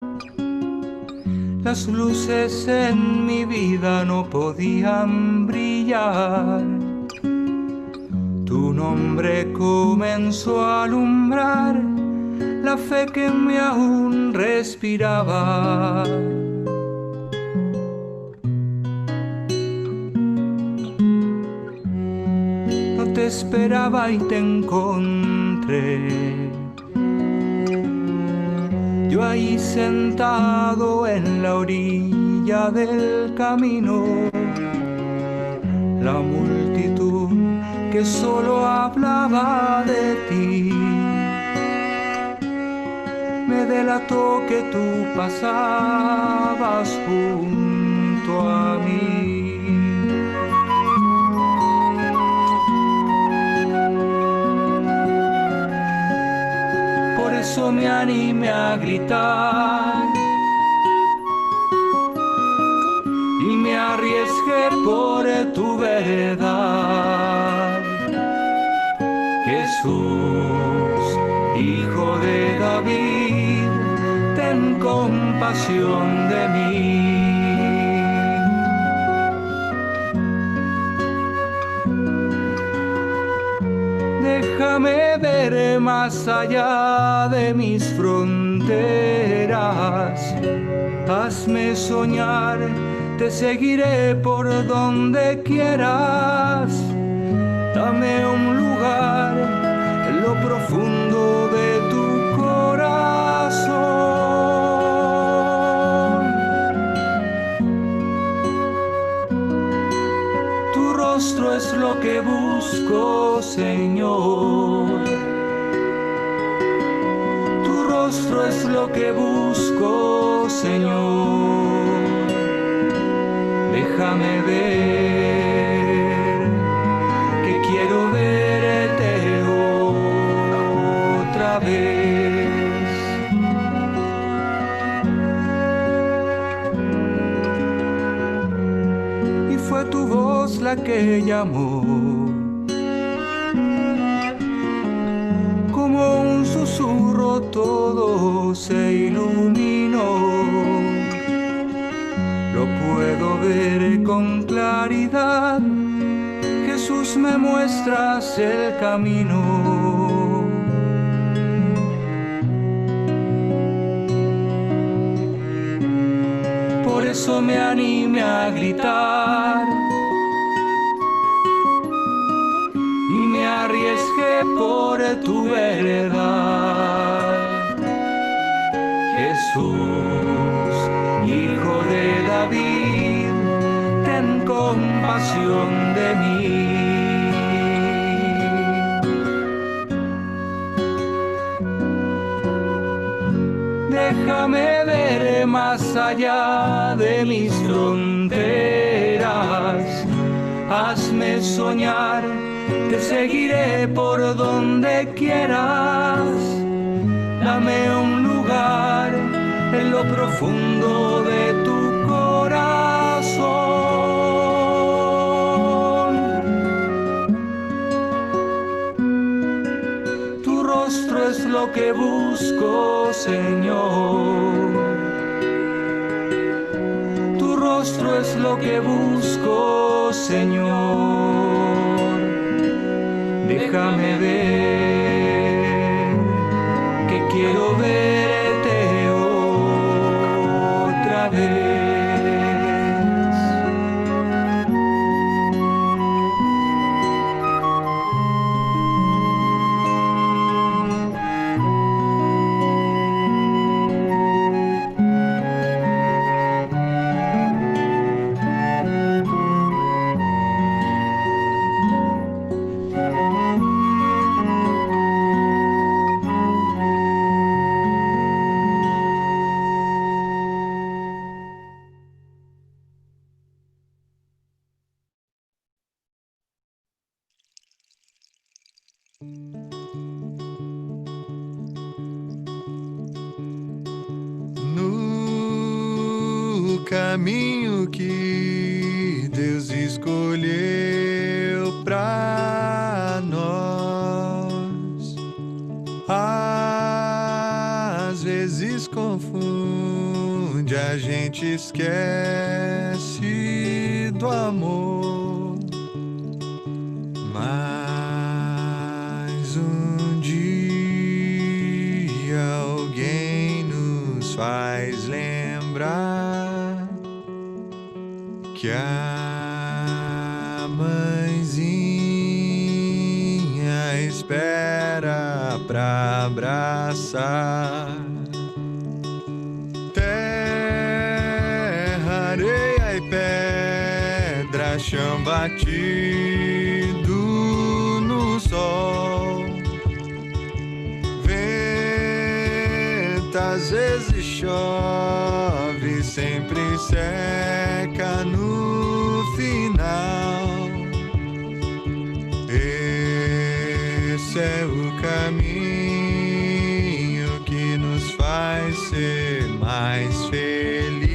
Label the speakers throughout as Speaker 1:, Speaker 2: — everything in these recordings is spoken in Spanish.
Speaker 1: Las luces en mi vida no podían brillar. Tu nombre comenzó a alumbrar la fe que en mí aún respiraba. No te esperaba y te encontré. Yo ahí sentado en la orilla del camino, la multitud que solo hablaba de ti me delató que tú pasabas junto a mí. Por eso me animé a gritar y me arriesgué por tu verdad. Jesús, Hijo de David, ten compasión de mí. Déjame ver más allá de mis fronteras. Hazme soñar, te seguiré por donde quieras. Dame un lugar en lo profundo de tu corazón. Tu rostro es lo que busco, Señor. Tu rostro es lo que busco, Señor. Déjame ver, que quiero verte otra vez. Y fue tu voz la que llamó, como un susurro todo se iluminó. Lo puedo ver con claridad, Jesús, me muestras el camino. Por eso me animé a gritar y me arriesgué por tu verdad. Jesús, Hijo de David, ten compasión de mí. Déjame ver más allá de mis fronteras. Hazme soñar, te seguiré por donde quieras. Dame un lugar en lo profundo de tu corazón. Tu rostro es lo que busco, Señor. Tu rostro es lo que busco, Señor. Déjame ver, que quiero verte otra vez.
Speaker 2: No caminho que Deus escolheu pra nós, às vezes confunde onde a gente esquece do amor. Mas um dia alguém nos faz lembrar que a mãezinha espera pra abraçar. Terra, areia e pedra, chão batido no sol. Vento às vezes chove, sempre seca no final. Esse é o caminho que nos faz ser mais feliz,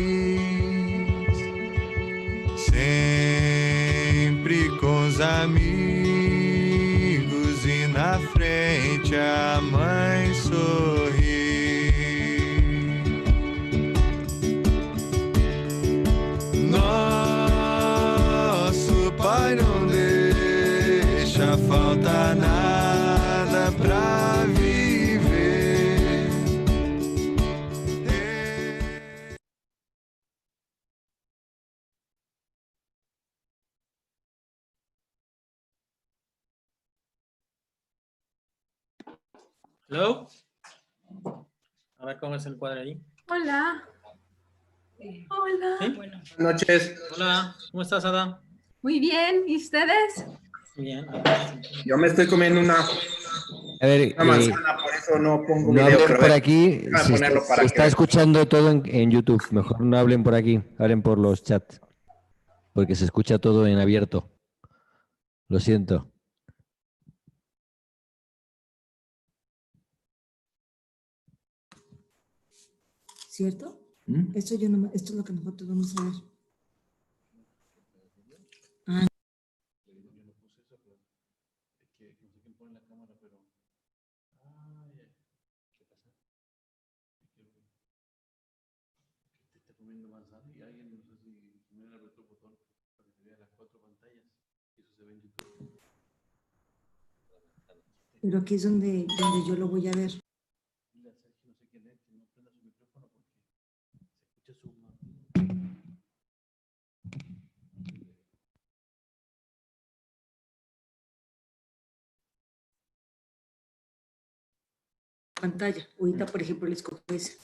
Speaker 2: sempre com os amigos e na frente a mãe sorri. Nosso Pai não deixa faltar nada pra viver.
Speaker 3: Hello. Ahora cómo es el cuadro ahí.
Speaker 4: Hola. Hola.
Speaker 3: ¿Sí?
Speaker 5: Buenas noches.
Speaker 3: Hola, ¿cómo estás, Ada?
Speaker 4: Muy bien. ¿Y ustedes?
Speaker 3: Bien.
Speaker 5: Yo me estoy comiendo una
Speaker 6: A ver,
Speaker 5: manzana, por eso no pongo
Speaker 6: no
Speaker 5: video.
Speaker 6: hablen
Speaker 5: Pero
Speaker 6: por
Speaker 5: a ver,
Speaker 6: aquí.
Speaker 5: déjame
Speaker 6: Se
Speaker 5: ponerlo
Speaker 6: está,
Speaker 5: para
Speaker 6: se
Speaker 5: que
Speaker 6: está
Speaker 5: vean.
Speaker 6: escuchando todo en YouTube. Mejor no hablen por aquí, hablen por los chats, porque se escucha todo en abierto. Lo siento.
Speaker 7: ¿Cierto? Esto es lo que nosotros vamos a ver. Ah. Pero aquí es donde yo lo voy a ver. Pantalla. Ahorita, por ejemplo, les cojo ese.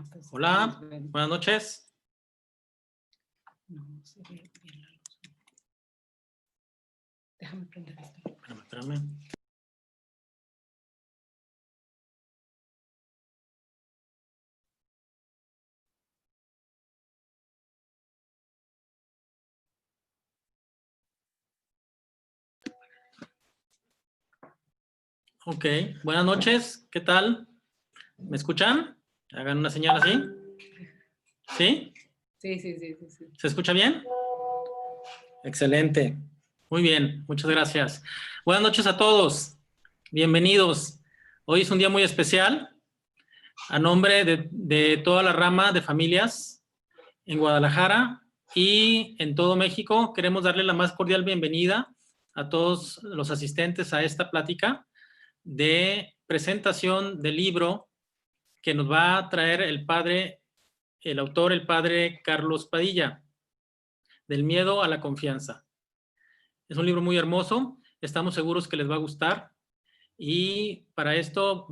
Speaker 4: Pues,
Speaker 3: Hola, buenas noches.
Speaker 4: No se ve bien la luz. Déjame prender esto.
Speaker 3: Espérame. Ok, buenas noches, ¿qué tal? ¿Me escuchan? Hagan una señal así. ¿Sí?
Speaker 4: Sí.
Speaker 3: ¿Se escucha bien? Excelente. Muy bien, muchas gracias. Buenas noches a todos. Bienvenidos. Hoy es un día muy especial. A nombre de toda la rama de familias en Guadalajara y en todo México, queremos darle la más cordial bienvenida a todos los asistentes a esta plática de presentación del libro que nos va a traer el autor, el padre Carlos Padilla, Del miedo a la confianza. Es un libro muy hermoso, estamos seguros que les va a gustar y para esto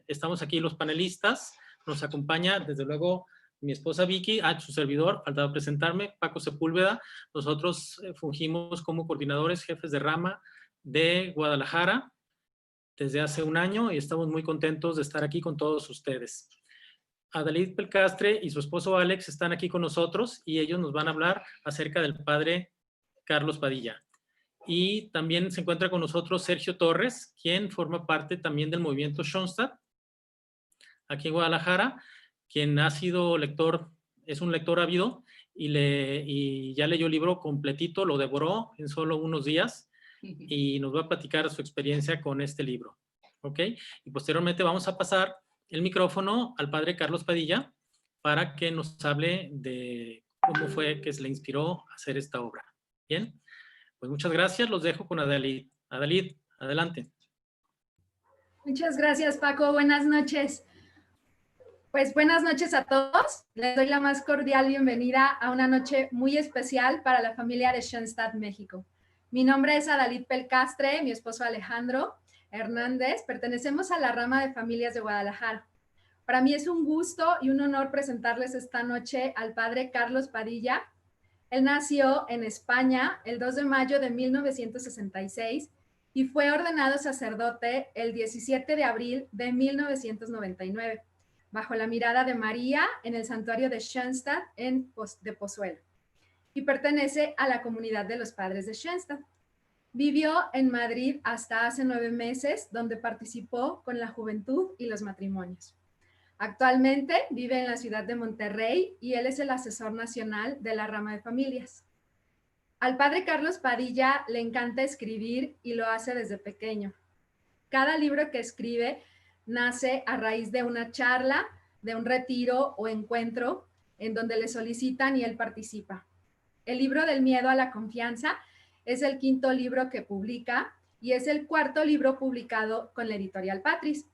Speaker 3: estamos aquí los panelistas, nos acompaña desde luego mi esposa Vicky, su servidor, faltaba presentarme, Paco Sepúlveda. Nosotros fungimos como coordinadores, jefes de rama de Guadalajara desde hace un año y estamos muy contentos de estar aquí con todos ustedes. Adalid Pelcastre y su esposo Alex están aquí con nosotros y ellos nos van a hablar acerca del padre Carlos Padilla. Y también se encuentra con nosotros Sergio Torres, quien forma parte también del movimiento Schoenstatt, aquí en Guadalajara, quien ha sido lector, es un lector ávido y ya leyó el libro completito, lo devoró en solo unos días y nos va a platicar su experiencia con este libro. ¿Ok? Y posteriormente vamos a pasar el micrófono al padre Carlos Padilla para que nos hable de cómo fue que se le inspiró a hacer esta obra. ¿Bien? Pues muchas gracias, los dejo con Adalid. Adalid, adelante.
Speaker 4: Muchas gracias, Paco. Buenas noches. Pues buenas noches a todos. Les doy la más cordial bienvenida a una noche muy especial para la familia de Schoenstatt, México. Mi nombre es Adalid Pelcastre, mi esposo Alejandro Hernández. Pertenecemos a la rama de familias de Guadalajara. Para mí es un gusto y un honor presentarles esta noche al padre Carlos Padilla. Él nació en España el 2 de mayo de 1966 y fue ordenado sacerdote el 17 de abril de 1999, bajo la mirada de María en el santuario de Schoenstatt de Pozuelo, y pertenece a la comunidad de los padres de Schoenstatt. Vivió en Madrid hasta hace 9 meses, donde participó con la juventud y los matrimonios. Actualmente vive en la ciudad de Monterrey y él es el asesor nacional de la rama de familias. Al padre Carlos Padilla le encanta escribir y lo hace desde pequeño. Cada libro que escribe nace a raíz de una charla, de un retiro o encuentro en donde le solicitan y él participa. El libro Del miedo a la confianza es el 5º libro que publica y es el 4º libro publicado con la editorial Patris.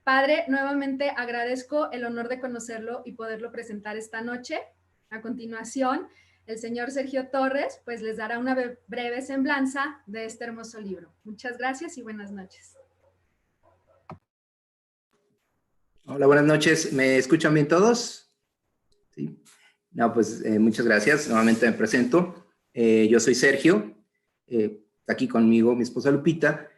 Speaker 4: Padre, nuevamente agradezco el honor de conocerlo y poderlo presentar esta noche. A continuación, el señor Sergio Torres pues les dará una breve semblanza de este hermoso libro. Muchas gracias y buenas noches.
Speaker 5: Hola, buenas noches. ¿Me escuchan bien todos? Sí. No, pues muchas gracias. Nuevamente me presento. Yo soy Sergio. Está aquí conmigo mi esposa Lupita.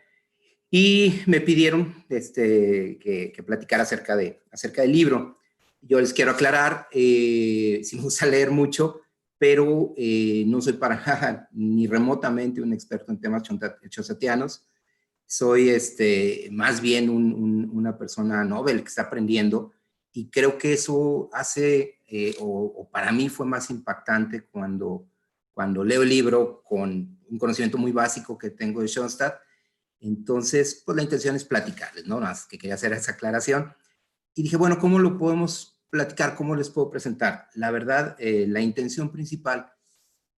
Speaker 5: Y me pidieron que platicara acerca del libro. Yo les quiero aclarar, sí me gusta leer mucho, pero no soy para nada ni remotamente un experto en temas schoenstattianos. Soy más bien una persona novel que está aprendiendo y creo que eso hace, o para mí fue más impactante cuando leo el libro con un conocimiento muy básico que tengo de Schoenstatt. Entonces, pues la intención es platicarles, ¿no? Nada más que quería hacer esa aclaración. Y dije, bueno, ¿cómo lo podemos platicar? ¿Cómo les puedo presentar? La verdad, la intención principal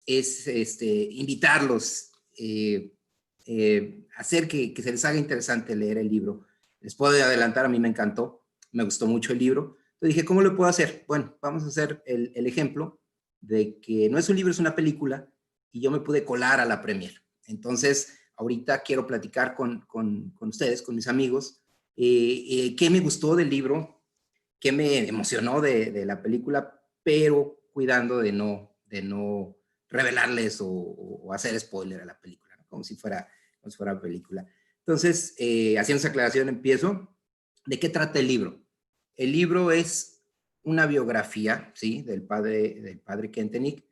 Speaker 5: es invitarlos, hacer que se les haga interesante leer el libro. Les puedo adelantar, a mí me encantó, me gustó mucho el libro. Entonces dije, ¿cómo lo puedo hacer? Bueno, vamos a hacer el ejemplo de que no es un libro, es una película, y yo me pude colar a la premier. Entonces, ahorita quiero platicar con ustedes, con mis amigos, qué me gustó del libro, qué me emocionó de la película, pero cuidando de no revelarles o hacer spoiler a la película, ¿no? Como si fuera película. Entonces, haciendo esa aclaración, empiezo. ¿De qué trata el libro? El libro es una biografía, ¿sí? Del padre Kentenich,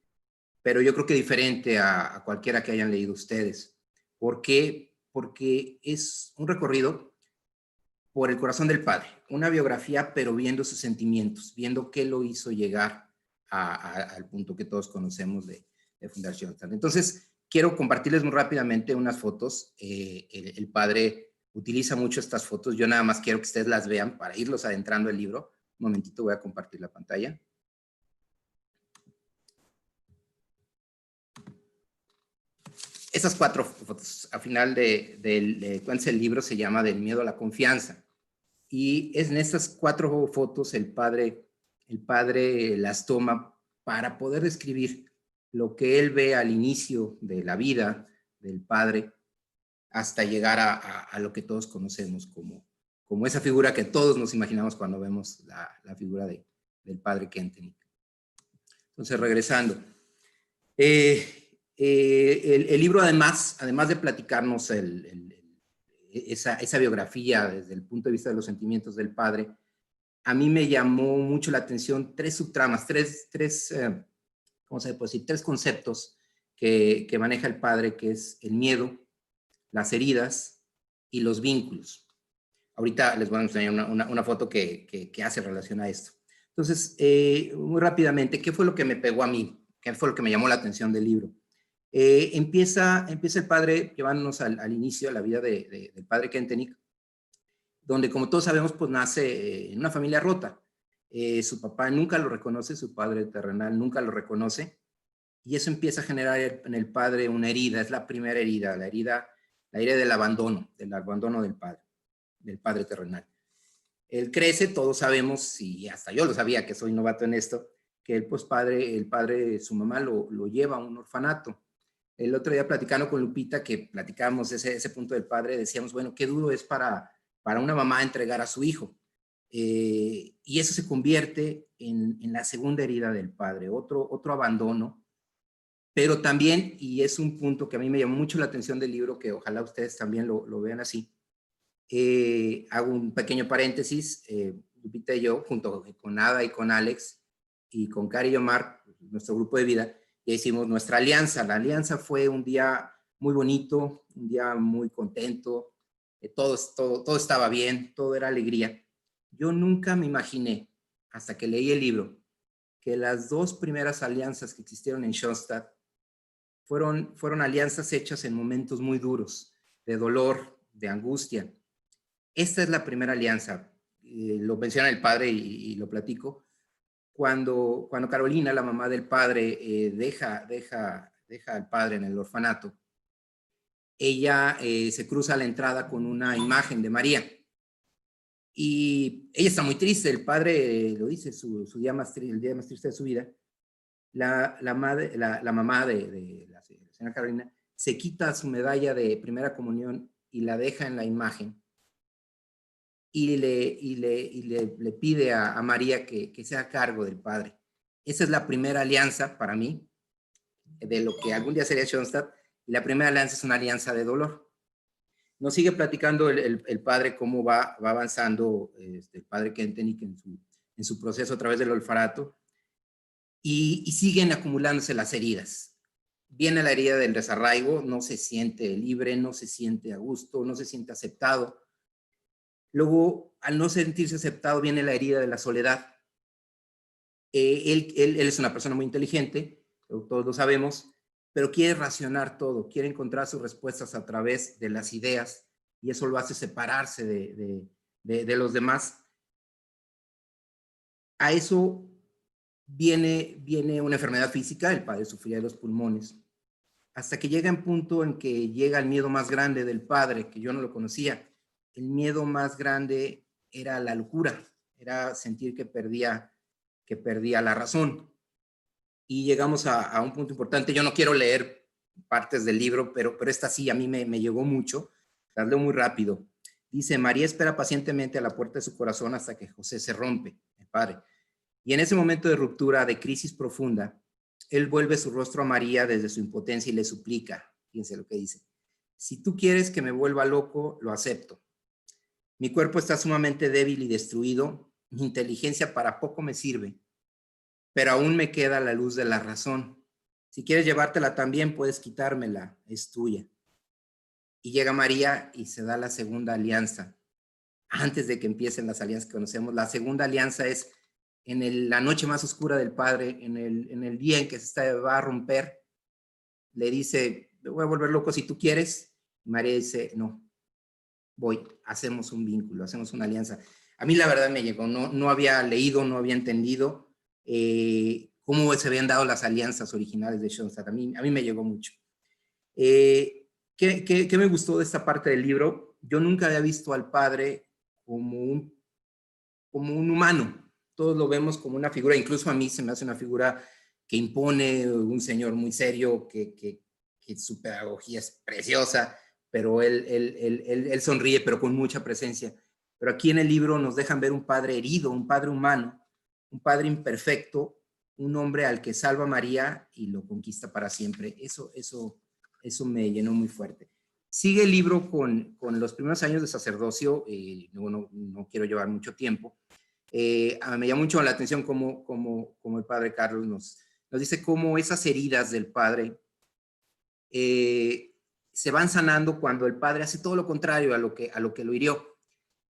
Speaker 5: pero yo creo que diferente a cualquiera que hayan leído ustedes. ¿Por qué? Porque es un recorrido por el corazón del padre, una biografía, pero viendo sus sentimientos, viendo qué lo hizo llegar al punto que todos conocemos de Fundación Schoenstatt. Entonces, quiero compartirles muy rápidamente unas fotos. El padre utiliza mucho estas fotos. Yo nada más quiero que ustedes las vean para irlos adentrando el libro. Un momentito, voy a compartir la pantalla. Esas 4 fotos, al final el libro se llama Del miedo a la confianza. Y en estas 4 fotos el padre las toma para poder describir lo que él ve al inicio de la vida del padre hasta llegar a lo que todos conocemos como esa figura que todos nos imaginamos cuando vemos la figura del padre Kentenich. Entonces, regresando. El libro, además de platicarnos esa biografía desde el punto de vista de los sentimientos del padre, a mí me llamó mucho la atención 3 subtramas, ¿cómo se puede decir? 3 conceptos que maneja el padre, que es el miedo, las heridas y los vínculos. Ahorita les voy a enseñar una foto que hace relación a esto. Entonces, muy rápidamente, ¿qué fue lo que me pegó a mí? ¿Qué fue lo que me llamó la atención del libro? Empieza el padre llevándonos al inicio, a la vida del padre Kentenich, donde, como todos sabemos, pues nace en una familia rota. Su papá nunca lo reconoce, su padre terrenal nunca lo reconoce, y eso empieza a generar en el padre una herida. Es la primera herida, la herida del abandono del padre terrenal. Él crece, todos sabemos, y hasta yo lo sabía, que soy novato en esto, que el padre, su mamá lo lleva a un orfanato. El otro día, platicando con Lupita, que platicábamos ese punto del padre, decíamos, bueno, qué duro es para una mamá entregar a su hijo. Y eso se convierte en la segunda herida del padre, otro abandono. Pero también, y es un punto que a mí me llamó mucho la atención del libro, que ojalá ustedes también lo vean así, hago un pequeño paréntesis. Lupita y yo, junto con Ada y con Alex, y con Cari y Omar, nuestro grupo de vida, ya hicimos nuestra alianza. La alianza fue un día muy bonito, un día muy contento, todo estaba bien, todo era alegría. Yo nunca me imaginé, hasta que leí el libro, que las 2 primeras alianzas que existieron en Schoenstatt fueron alianzas hechas en momentos muy duros, de dolor, de angustia. Esta es la primera alianza. Lo menciona el padre y lo platico. Cuando Carolina, la mamá del padre, deja al padre en el orfanato, ella se cruza a la entrada con una imagen de María. Y ella está muy triste. El padre lo dice, el día más triste de su vida. La mamá de la señora Carolina se quita su medalla de primera comunión y la deja en la imagen. Y le pide a María que sea a cargo del padre. Esa es la primera alianza para mí, de lo que algún día sería Schoenstatt, y la primera alianza es una alianza de dolor. Nos sigue platicando el padre cómo va avanzando el padre Kentenich en su proceso a través del orfanato, y siguen acumulándose las heridas. Viene la herida del desarraigo, no se siente libre, no se siente a gusto, no se siente aceptado. Luego, al no sentirse aceptado, viene la herida de la soledad. Él es una persona muy inteligente, todos lo sabemos, pero quiere racionar todo, quiere encontrar sus respuestas a través de las ideas, y eso lo hace separarse de los demás. A eso viene una enfermedad física. El padre sufría de los pulmones, hasta que llega un punto en que llega el miedo más grande del padre, que yo no lo conocía. El miedo más grande era la locura, era sentir que perdía la razón. Y llegamos a un punto importante. Yo no quiero leer partes del libro, pero esta sí a mí me llegó mucho. Las leo muy rápido. Dice, María espera pacientemente a la puerta de su corazón hasta que José se rompe, el padre. Y en ese momento de ruptura, de crisis profunda, él vuelve su rostro a María desde su impotencia y le suplica. Fíjense lo que dice. Si tú quieres que me vuelva loco, lo acepto. Mi cuerpo está sumamente débil y destruido. Mi inteligencia para poco me sirve, pero aún me queda la luz de la razón. Si quieres llevártela también, puedes quitármela, es tuya. Y llega María y se da la segunda alianza. Antes de que empiecen las alianzas que conocemos, la segunda alianza es en la noche más oscura del Padre, en el día en que va a romper, le dice, me voy a volver loco si tú quieres. Y María dice, no, hacemos un vínculo, hacemos una alianza. A mí la verdad me llegó, no había leído, no había entendido cómo se habían dado las alianzas originales de Schoenstatt. A mí me llegó mucho. ¿Qué me gustó de esta parte del libro? Yo nunca había visto al padre como un humano. Todos lo vemos como una figura, incluso a mí se me hace una figura que impone, un señor muy serio, que su pedagogía es preciosa, pero él sonríe, pero con mucha presencia. Pero aquí en el libro nos dejan ver un padre herido, un padre humano, un padre imperfecto, un hombre al que salva María y lo conquista para siempre. Eso me llenó muy fuerte. Sigue el libro con los primeros años de sacerdocio, no quiero llevar mucho tiempo. Me llama mucho la atención cómo el padre Carlos nos dice cómo esas heridas del padre se van sanando cuando el padre hace todo lo contrario a lo que lo hirió.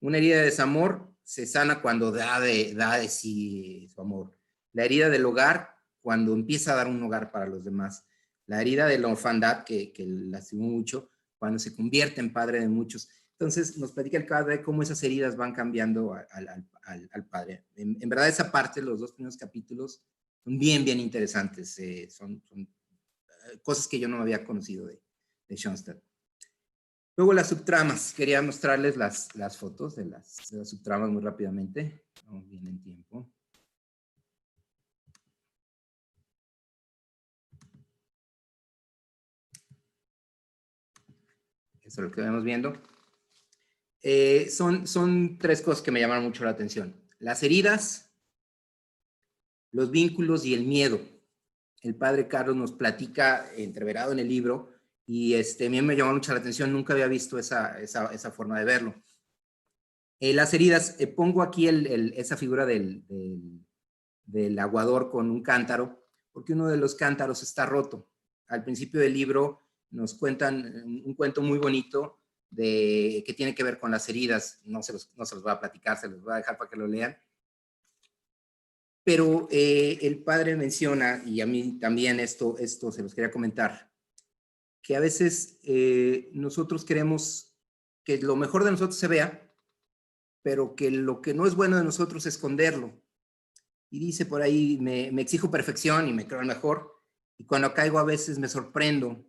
Speaker 5: Una herida de desamor se sana cuando da de sí su amor. La herida del hogar, cuando empieza a dar un hogar para los demás. La herida de la orfandad, que lastimó mucho, cuando se convierte en padre de muchos. Entonces nos platica el padre cómo esas heridas van cambiando al padre. En verdad esa parte, los dos primeros capítulos, son bien interesantes. Son cosas que yo no había conocido de Schoenstatt. Luego las subtramas. Quería mostrarles las fotos de las subtramas muy rápidamente. Vamos bien en tiempo. Eso es lo que vemos viendo. Son tres cosas que me llamaron mucho la atención. Las heridas, los vínculos y el miedo. El padre Carlos nos platica, entreverado en el libro, y a mí me llamó mucho la atención, nunca había visto esa forma de verlo. Las heridas, pongo aquí esa figura del aguador con un cántaro, porque uno de los cántaros está roto. Al principio del libro nos cuentan un cuento muy bonito que tiene que ver con las heridas. No se los voy a platicar, se los voy a dejar para que lo lean. Pero el padre menciona, y a mí también esto se los quería comentar, que a veces nosotros queremos que lo mejor de nosotros se vea, pero que lo que no es bueno de nosotros esconderlo. Y dice por ahí, me exijo perfección y me creo el mejor, y cuando caigo a veces me sorprendo.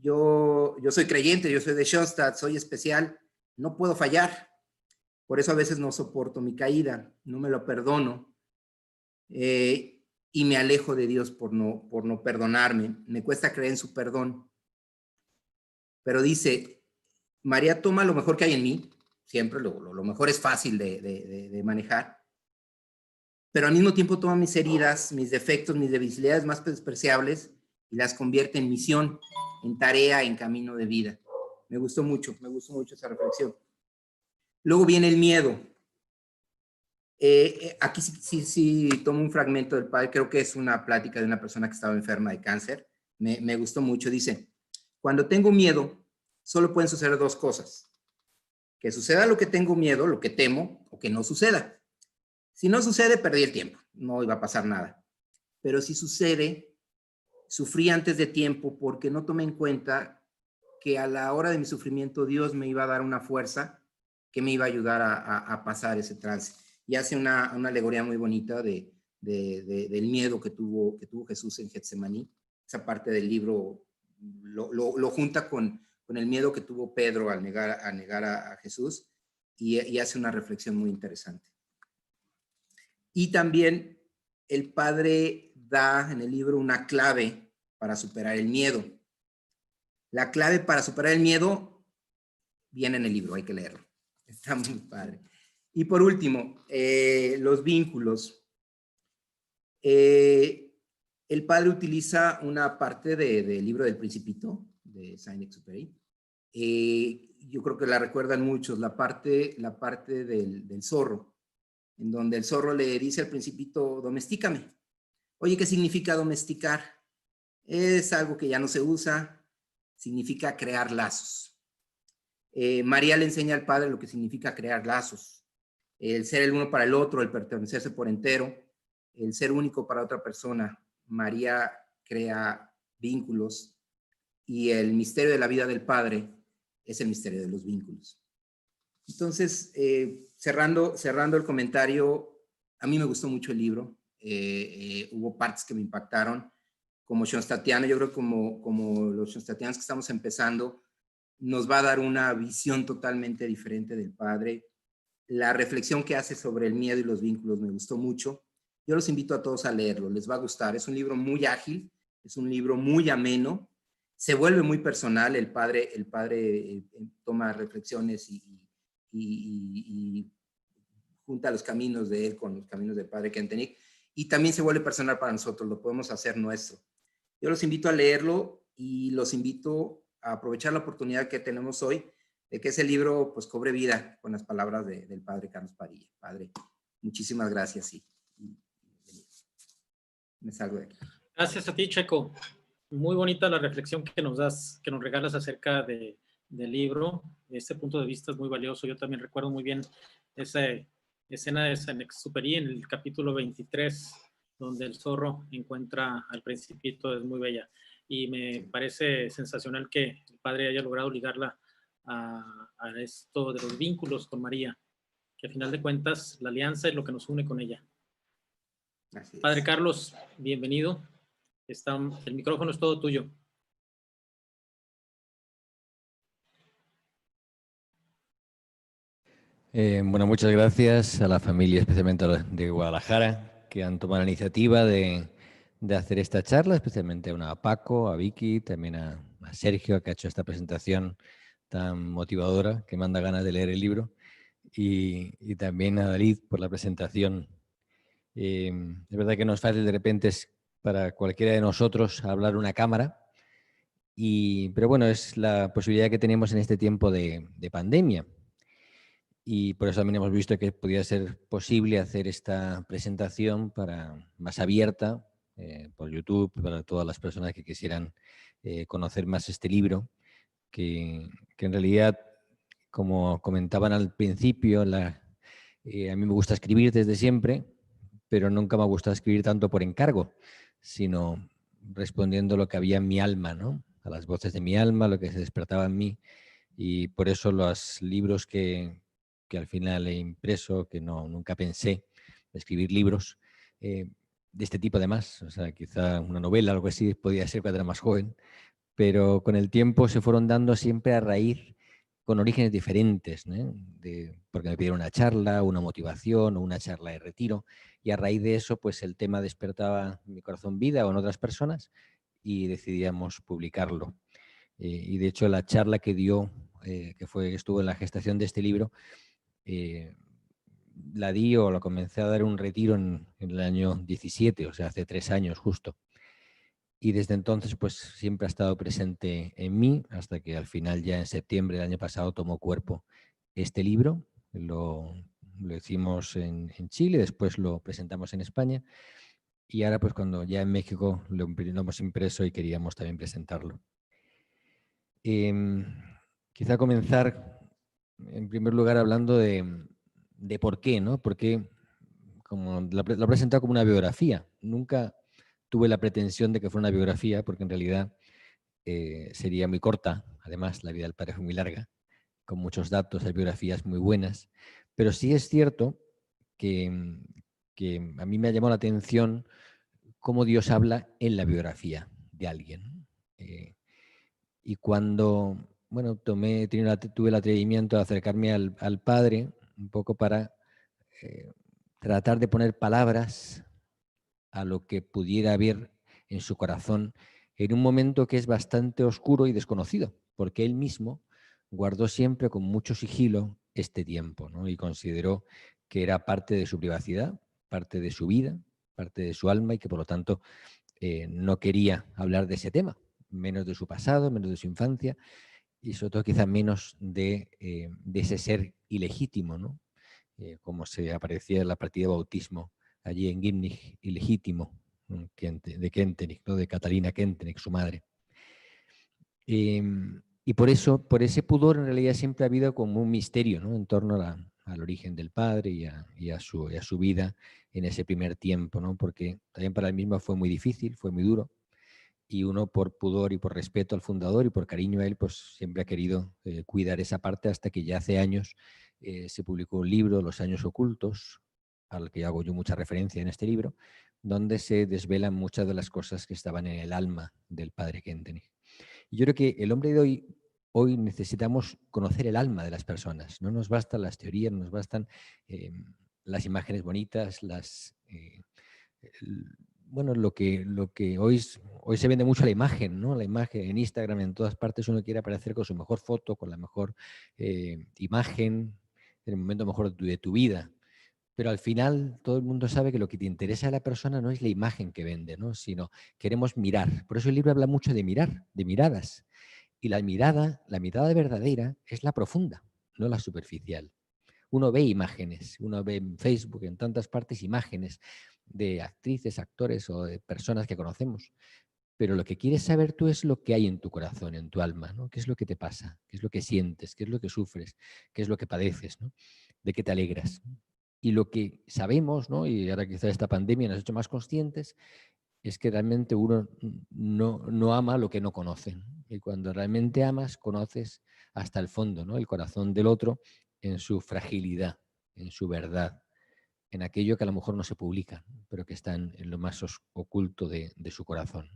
Speaker 5: Yo soy creyente, yo soy de Schoenstatt, soy especial, no puedo fallar. Por eso a veces no soporto mi caída, no me lo perdono. Y me alejo de Dios por no perdonarme. Me cuesta creer en su perdón. Pero dice, María toma lo mejor que hay en mí, siempre lo mejor es fácil de manejar, pero al mismo tiempo toma mis heridas, mis defectos, mis debilidades más despreciables y las convierte en misión, en tarea, en camino de vida. Me gustó mucho esa reflexión. Luego viene el miedo. Aquí sí tomo un fragmento del padre, creo que es una plática de una persona que estaba enferma de cáncer. Me gustó mucho, dice, cuando tengo miedo, solo pueden suceder dos cosas. Que suceda lo que tengo miedo, lo que temo, o que no suceda. Si no sucede, perdí el tiempo, no iba a pasar nada. Pero si sucede, sufrí antes de tiempo porque no tomé en cuenta que a la hora de mi sufrimiento Dios me iba a dar una fuerza que me iba a ayudar a pasar ese trance. Y hace una alegoría muy bonita del miedo que tuvo Jesús en Getsemaní. Esa parte del libro lo junta con el miedo que tuvo Pedro al negar a Jesús y hace una reflexión muy interesante. Y también el padre da en el libro una clave para superar el miedo. La clave para superar el miedo viene en el libro, hay que leerlo. Está muy padre. Y por último, los vínculos. El padre utiliza una parte del libro del Principito, de Saint-Exupéry. Yo creo que la recuerdan muchos, la parte del zorro, en donde el zorro le dice al Principito, domestícame. Oye, ¿qué significa domesticar? Es algo que ya no se usa, significa crear lazos. María le enseña al padre lo que significa crear lazos, el ser el uno para el otro, el pertenecerse por entero, el ser único para otra persona. María crea vínculos y el misterio de la vida del padre es el misterio de los vínculos. Entonces, cerrando el comentario, a mí me gustó mucho el libro. Hubo partes que me impactaron. Como schoenstattiano, yo creo que como los schoenstattianos que estamos empezando, nos va a dar una visión totalmente diferente del padre. La reflexión que hace sobre el miedo y los vínculos me gustó mucho. Yo los invito a todos a leerlo, les va a gustar. Es un libro muy ágil, es un libro muy ameno, se vuelve muy personal. El padre toma reflexiones y junta los caminos de él con los caminos del padre Kentenich, y también se vuelve personal para nosotros, lo podemos hacer nuestro. Yo los invito a leerlo y los invito a aprovechar la oportunidad que tenemos hoy de que ese libro pues cobre vida con las palabras del padre Carlos Padilla. Padre, muchísimas gracias y me salgo de aquí.
Speaker 3: Gracias a ti, Checo. Muy bonita la reflexión que nos das, que nos regalas acerca del libro. Este punto de vista es muy valioso. Yo también recuerdo muy bien esa escena de Saint-Exupéry en el capítulo 23, donde el zorro encuentra al Principito. Es muy bella. Y me parece sensacional que el padre haya logrado ligarla a esto de los vínculos con María, que a final de cuentas la alianza es lo que nos une con ella. Padre Carlos, bienvenido. El micrófono es todo tuyo.
Speaker 6: Bueno, muchas gracias a la familia, especialmente de Guadalajara, que han tomado la iniciativa de hacer esta charla, especialmente a Paco, a Vicky, también a Sergio, que ha hecho esta presentación tan motivadora, que manda ganas de leer el libro, y también a David por la presentación. Es verdad que no es fácil de repente para cualquiera de nosotros hablar una cámara, pero bueno, es la posibilidad que tenemos en este tiempo de pandemia. Y por eso también hemos visto que podía ser posible hacer esta presentación más abierta por YouTube, para todas las personas que quisieran conocer más este libro, que en realidad, como comentaban al principio, a mí me gusta escribir desde siempre, pero nunca me ha gustado escribir tanto por encargo, sino respondiendo lo que había en mi alma, ¿no? A las voces de mi alma, lo que se despertaba en mí. Y por eso los libros que al final he impreso, que nunca pensé escribir libros de este tipo además, o sea, quizá una novela o algo así podía ser cuando era más joven, pero con el tiempo se fueron dando siempre a raíz con orígenes diferentes, ¿no? Porque me pidieron una charla, una motivación o una charla de retiro, y a raíz de eso pues el tema despertaba en mi corazón vida o en otras personas y decidíamos publicarlo. Y de hecho la charla que dio, que estuvo en la gestación de este libro, la di o la comencé a dar un retiro en el año 17, o sea, hace 3 años justo. Y desde entonces, pues siempre ha estado presente en mí, hasta que al final, ya en septiembre del año pasado, tomó cuerpo este libro. Lo hicimos en Chile, después lo presentamos en España, y ahora, pues cuando ya en México lo hemos impreso y queríamos también presentarlo. Quizá comenzar, en primer lugar, hablando de por qué, ¿no? Porque como lo he presentado como una biografía. Nunca tuve la pretensión de que fuera una biografía, porque en realidad sería muy corta. Además, la vida del padre fue muy larga, con muchos datos, hay biografías muy buenas. Pero sí es cierto que a mí me ha llamado la atención cómo Dios habla en la biografía de alguien. Y cuando, bueno, tuve el atrevimiento de acercarme al padre, un poco para tratar de poner palabras a lo que pudiera haber en su corazón en un momento que es bastante oscuro y desconocido, porque él mismo guardó siempre con mucho sigilo este tiempo, ¿no? Y consideró que era parte de su privacidad, parte de su vida, parte de su alma y que por lo tanto no quería hablar de ese tema, menos de su pasado, menos de su infancia y sobre todo quizá menos de ese ser ilegítimo, ¿no? Como se aparecía en la partida de bautismo allí en Gimnich, ilegítimo, de Kentenich, ¿no? De Catalina Kentenich, su madre. Y por eso, por ese pudor, en realidad siempre ha habido como un misterio, ¿no? En torno al origen del padre y a su vida en ese primer tiempo, ¿no? Porque también para él mismo fue muy difícil, fue muy duro. Y uno por pudor y por respeto al fundador y por cariño a él, pues siempre ha querido cuidar esa parte hasta que ya hace años se publicó un libro, Los años ocultos, al que hago yo mucha referencia en este libro, donde se desvelan muchas de las cosas que estaban en el alma del padre Kentenich. Y yo creo que el hombre de hoy necesitamos conocer el alma de las personas. No nos bastan las teorías, no nos bastan las imágenes bonitas, bueno, lo que hoy se vende mucho la imagen, ¿no? La imagen en Instagram, en todas partes uno quiere aparecer con su mejor foto, con la mejor imagen, en el momento mejor de tu vida. Pero al final todo el mundo sabe que lo que te interesa de la persona no es la imagen que vende, ¿no? Sino queremos mirar. Por eso el libro habla mucho de mirar, de miradas. Y la mirada verdadera es la profunda, no la superficial. Uno ve imágenes, uno ve en Facebook, en tantas partes, imágenes de actrices, actores o de personas que conocemos. Pero lo que quieres saber tú es lo que hay en tu corazón, en tu alma, ¿no? ¿Qué es lo que te pasa? ¿Qué es lo que sientes? ¿Qué es lo que sufres? ¿Qué es lo que padeces? ¿No? ¿De qué te alegras? Y lo que sabemos, ¿no? Y ahora quizá esta pandemia nos ha hecho más conscientes, es que realmente uno no ama lo que no conoce. Y cuando realmente amas, conoces hasta el fondo, ¿no? El corazón del otro en su fragilidad, en su verdad, en aquello que a lo mejor no se publica, pero que está en lo más oculto de su corazón.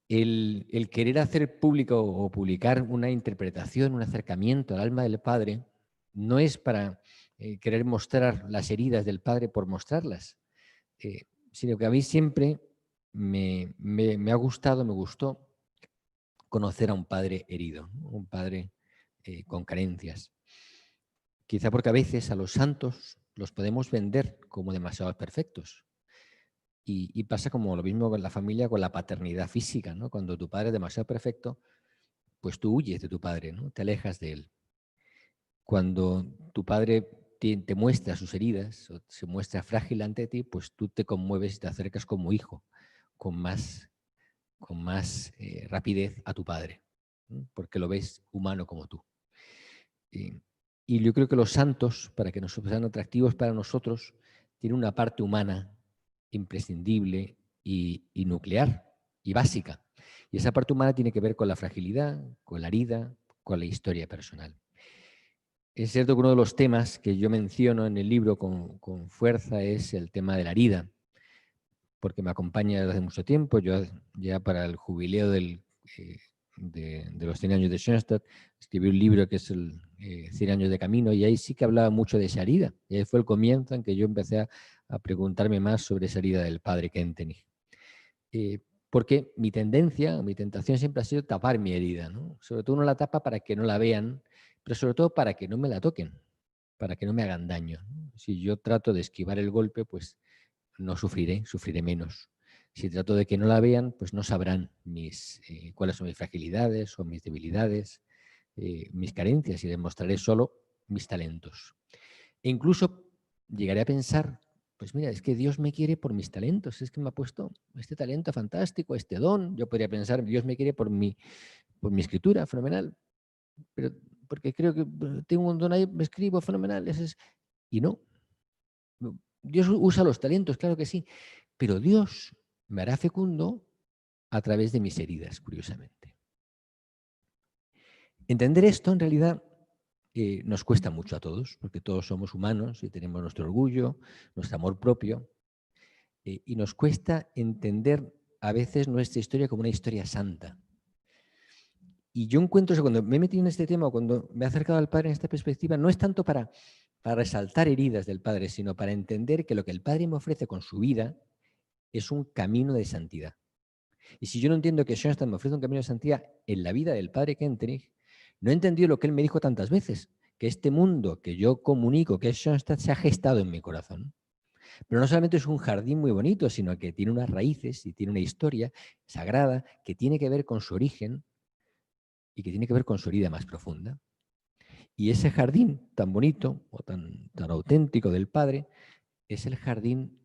Speaker 6: El querer hacer público o publicar una interpretación, un acercamiento al alma del padre, no es para querer mostrar las heridas del padre por mostrarlas, sino que a mí siempre me ha gustado, me gustó conocer a un padre herido, ¿no? Un padre con carencias. Quizá porque a veces a los santos los podemos vender como demasiado perfectos. Y pasa como lo mismo con la familia, con la paternidad física, ¿no? Cuando tu padre es demasiado perfecto, pues tú huyes de tu padre, ¿no? Te alejas de él. Cuando tu padre te muestra sus heridas o se muestra frágil ante ti, pues tú te conmueves y te acercas como hijo, con más rapidez a tu padre, ¿no? Porque lo ves humano como tú. Y yo creo que los santos, para que nos sean atractivos para nosotros, tienen una parte humana imprescindible y nuclear y básica. Y esa parte humana tiene que ver con la fragilidad, con la herida, con la historia personal. Es cierto que uno de los temas que yo menciono en el libro con fuerza es el tema de la herida, porque me acompaña desde hace mucho tiempo. Yo ya para el jubileo de los 100 años de Schoenstatt escribí un libro que es el 100 años de camino, y ahí sí que hablaba mucho de esa herida. Y ahí fue el comienzo en que yo empecé a preguntarme más sobre esa herida del padre Kentenich. Porque mi tendencia, mi tentación siempre ha sido tapar mi herida, ¿no? Sobre todo uno la tapa para que no la vean, pero sobre todo para que no me la toquen, para que no me hagan daño, ¿no? Si yo trato de esquivar el golpe, pues no sufriré, sufriré menos. Si trato de que no la vean, pues no sabrán cuáles son mis fragilidades o mis debilidades, mis carencias, y demostraré solo mis talentos. E incluso llegaré a pensar, pues mira, es que Dios me quiere por mis talentos, es que me ha puesto este talento fantástico, este don. Yo podría pensar, Dios me quiere por mi escritura, fenomenal, pero porque creo que tengo un don ahí, me escribo fenomenal, y no. Dios usa los talentos, claro que sí, pero Dios me hará fecundo a través de mis heridas, curiosamente. Entender esto, en realidad, nos cuesta mucho a todos, porque todos somos humanos y tenemos nuestro orgullo, nuestro amor propio, y nos cuesta entender a veces nuestra historia como una historia santa. Y yo encuentro eso, cuando me he metido en este tema, cuando me he acercado al Padre en esta perspectiva, no es tanto para resaltar heridas del Padre, sino para entender que lo que el Padre me ofrece con su vida es un camino de santidad. Y si yo no entiendo que Schoenstatt me ofrece un camino de santidad en la vida del padre Kentenich, no he entendido lo que él me dijo tantas veces, que este mundo que yo comunico, que es Schoenstatt, se ha gestado en mi corazón. Pero no solamente es un jardín muy bonito, sino que tiene unas raíces y tiene una historia sagrada que tiene que ver con su origen y que tiene que ver con su herida más profunda. Y ese jardín tan bonito o tan auténtico del Padre es el jardín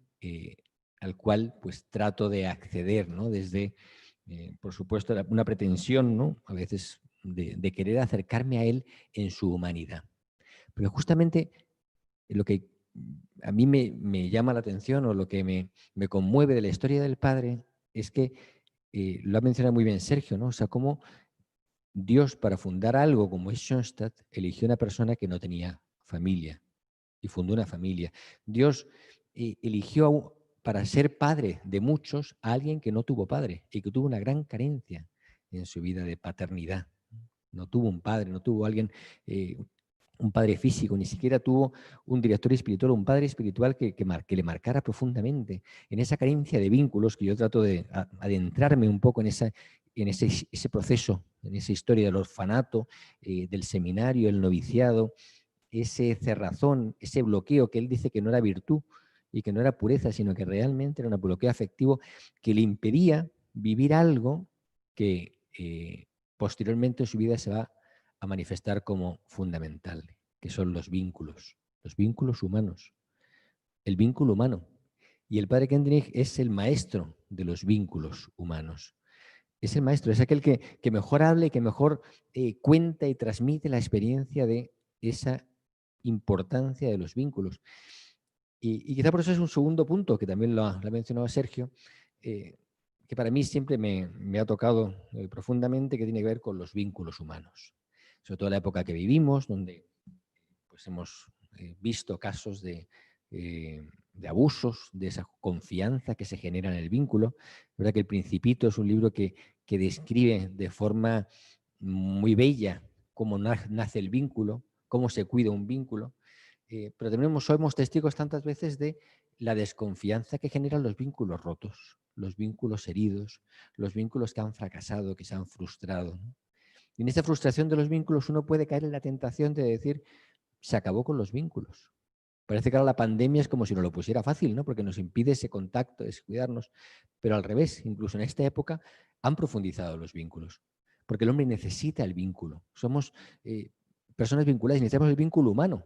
Speaker 6: al cual pues trato de acceder, ¿no? Desde, por supuesto, una pretensión, ¿no? A veces de querer acercarme a Él en su humanidad. Pero justamente lo que a mí me llama la atención o lo que me conmueve de la historia del Padre es que, lo ha mencionado muy bien Sergio, ¿no? O sea, cómo Dios, para fundar algo como es Schoenstatt, eligió una persona que no tenía familia y fundó una familia. Dios eligió para ser padre de muchos a alguien que no tuvo padre y que tuvo una gran carencia en su vida de paternidad. No tuvo un padre, no tuvo alguien, un padre físico, ni siquiera tuvo un director espiritual, un padre espiritual que le marcara profundamente. En esa carencia de vínculos, que yo trato de adentrarme un poco en ese proceso, en esa historia del orfanato, del seminario, el noviciado, ese cerrazón, ese bloqueo que él dice que no era virtud y que no era pureza, sino que realmente era un bloqueo afectivo que le impedía vivir algo que posteriormente en su vida se va a manifestar como fundamental, que son los vínculos humanos, el vínculo humano. Y el padre Kendrick es el maestro de los vínculos humanos. Es el maestro, es aquel que mejor habla y que mejor cuenta y transmite la experiencia de esa importancia de los vínculos. Y quizá por eso es un segundo punto, que también lo ha mencionado Sergio, que para mí siempre me ha tocado profundamente, que tiene que ver con los vínculos humanos. Sobre todo en la época que vivimos, donde pues hemos visto casos de abusos, de esa confianza que se genera en el vínculo. La verdad que El Principito es un libro que describe de forma muy bella cómo nace el vínculo, cómo se cuida un vínculo, pero también somos testigos tantas veces de la desconfianza que generan los vínculos rotos, los vínculos heridos, los vínculos que han fracasado, que se han frustrado, ¿no? Y en esta frustración de los vínculos uno puede caer en la tentación de decir, se acabó con los vínculos. Parece que ahora la pandemia es como si nos lo pusiera fácil, ¿no? Porque nos impide ese contacto, descuidarnos. Pero al revés, incluso en esta época han profundizado los vínculos. Porque el hombre necesita el vínculo. Somos personas vinculadas y necesitamos el vínculo humano.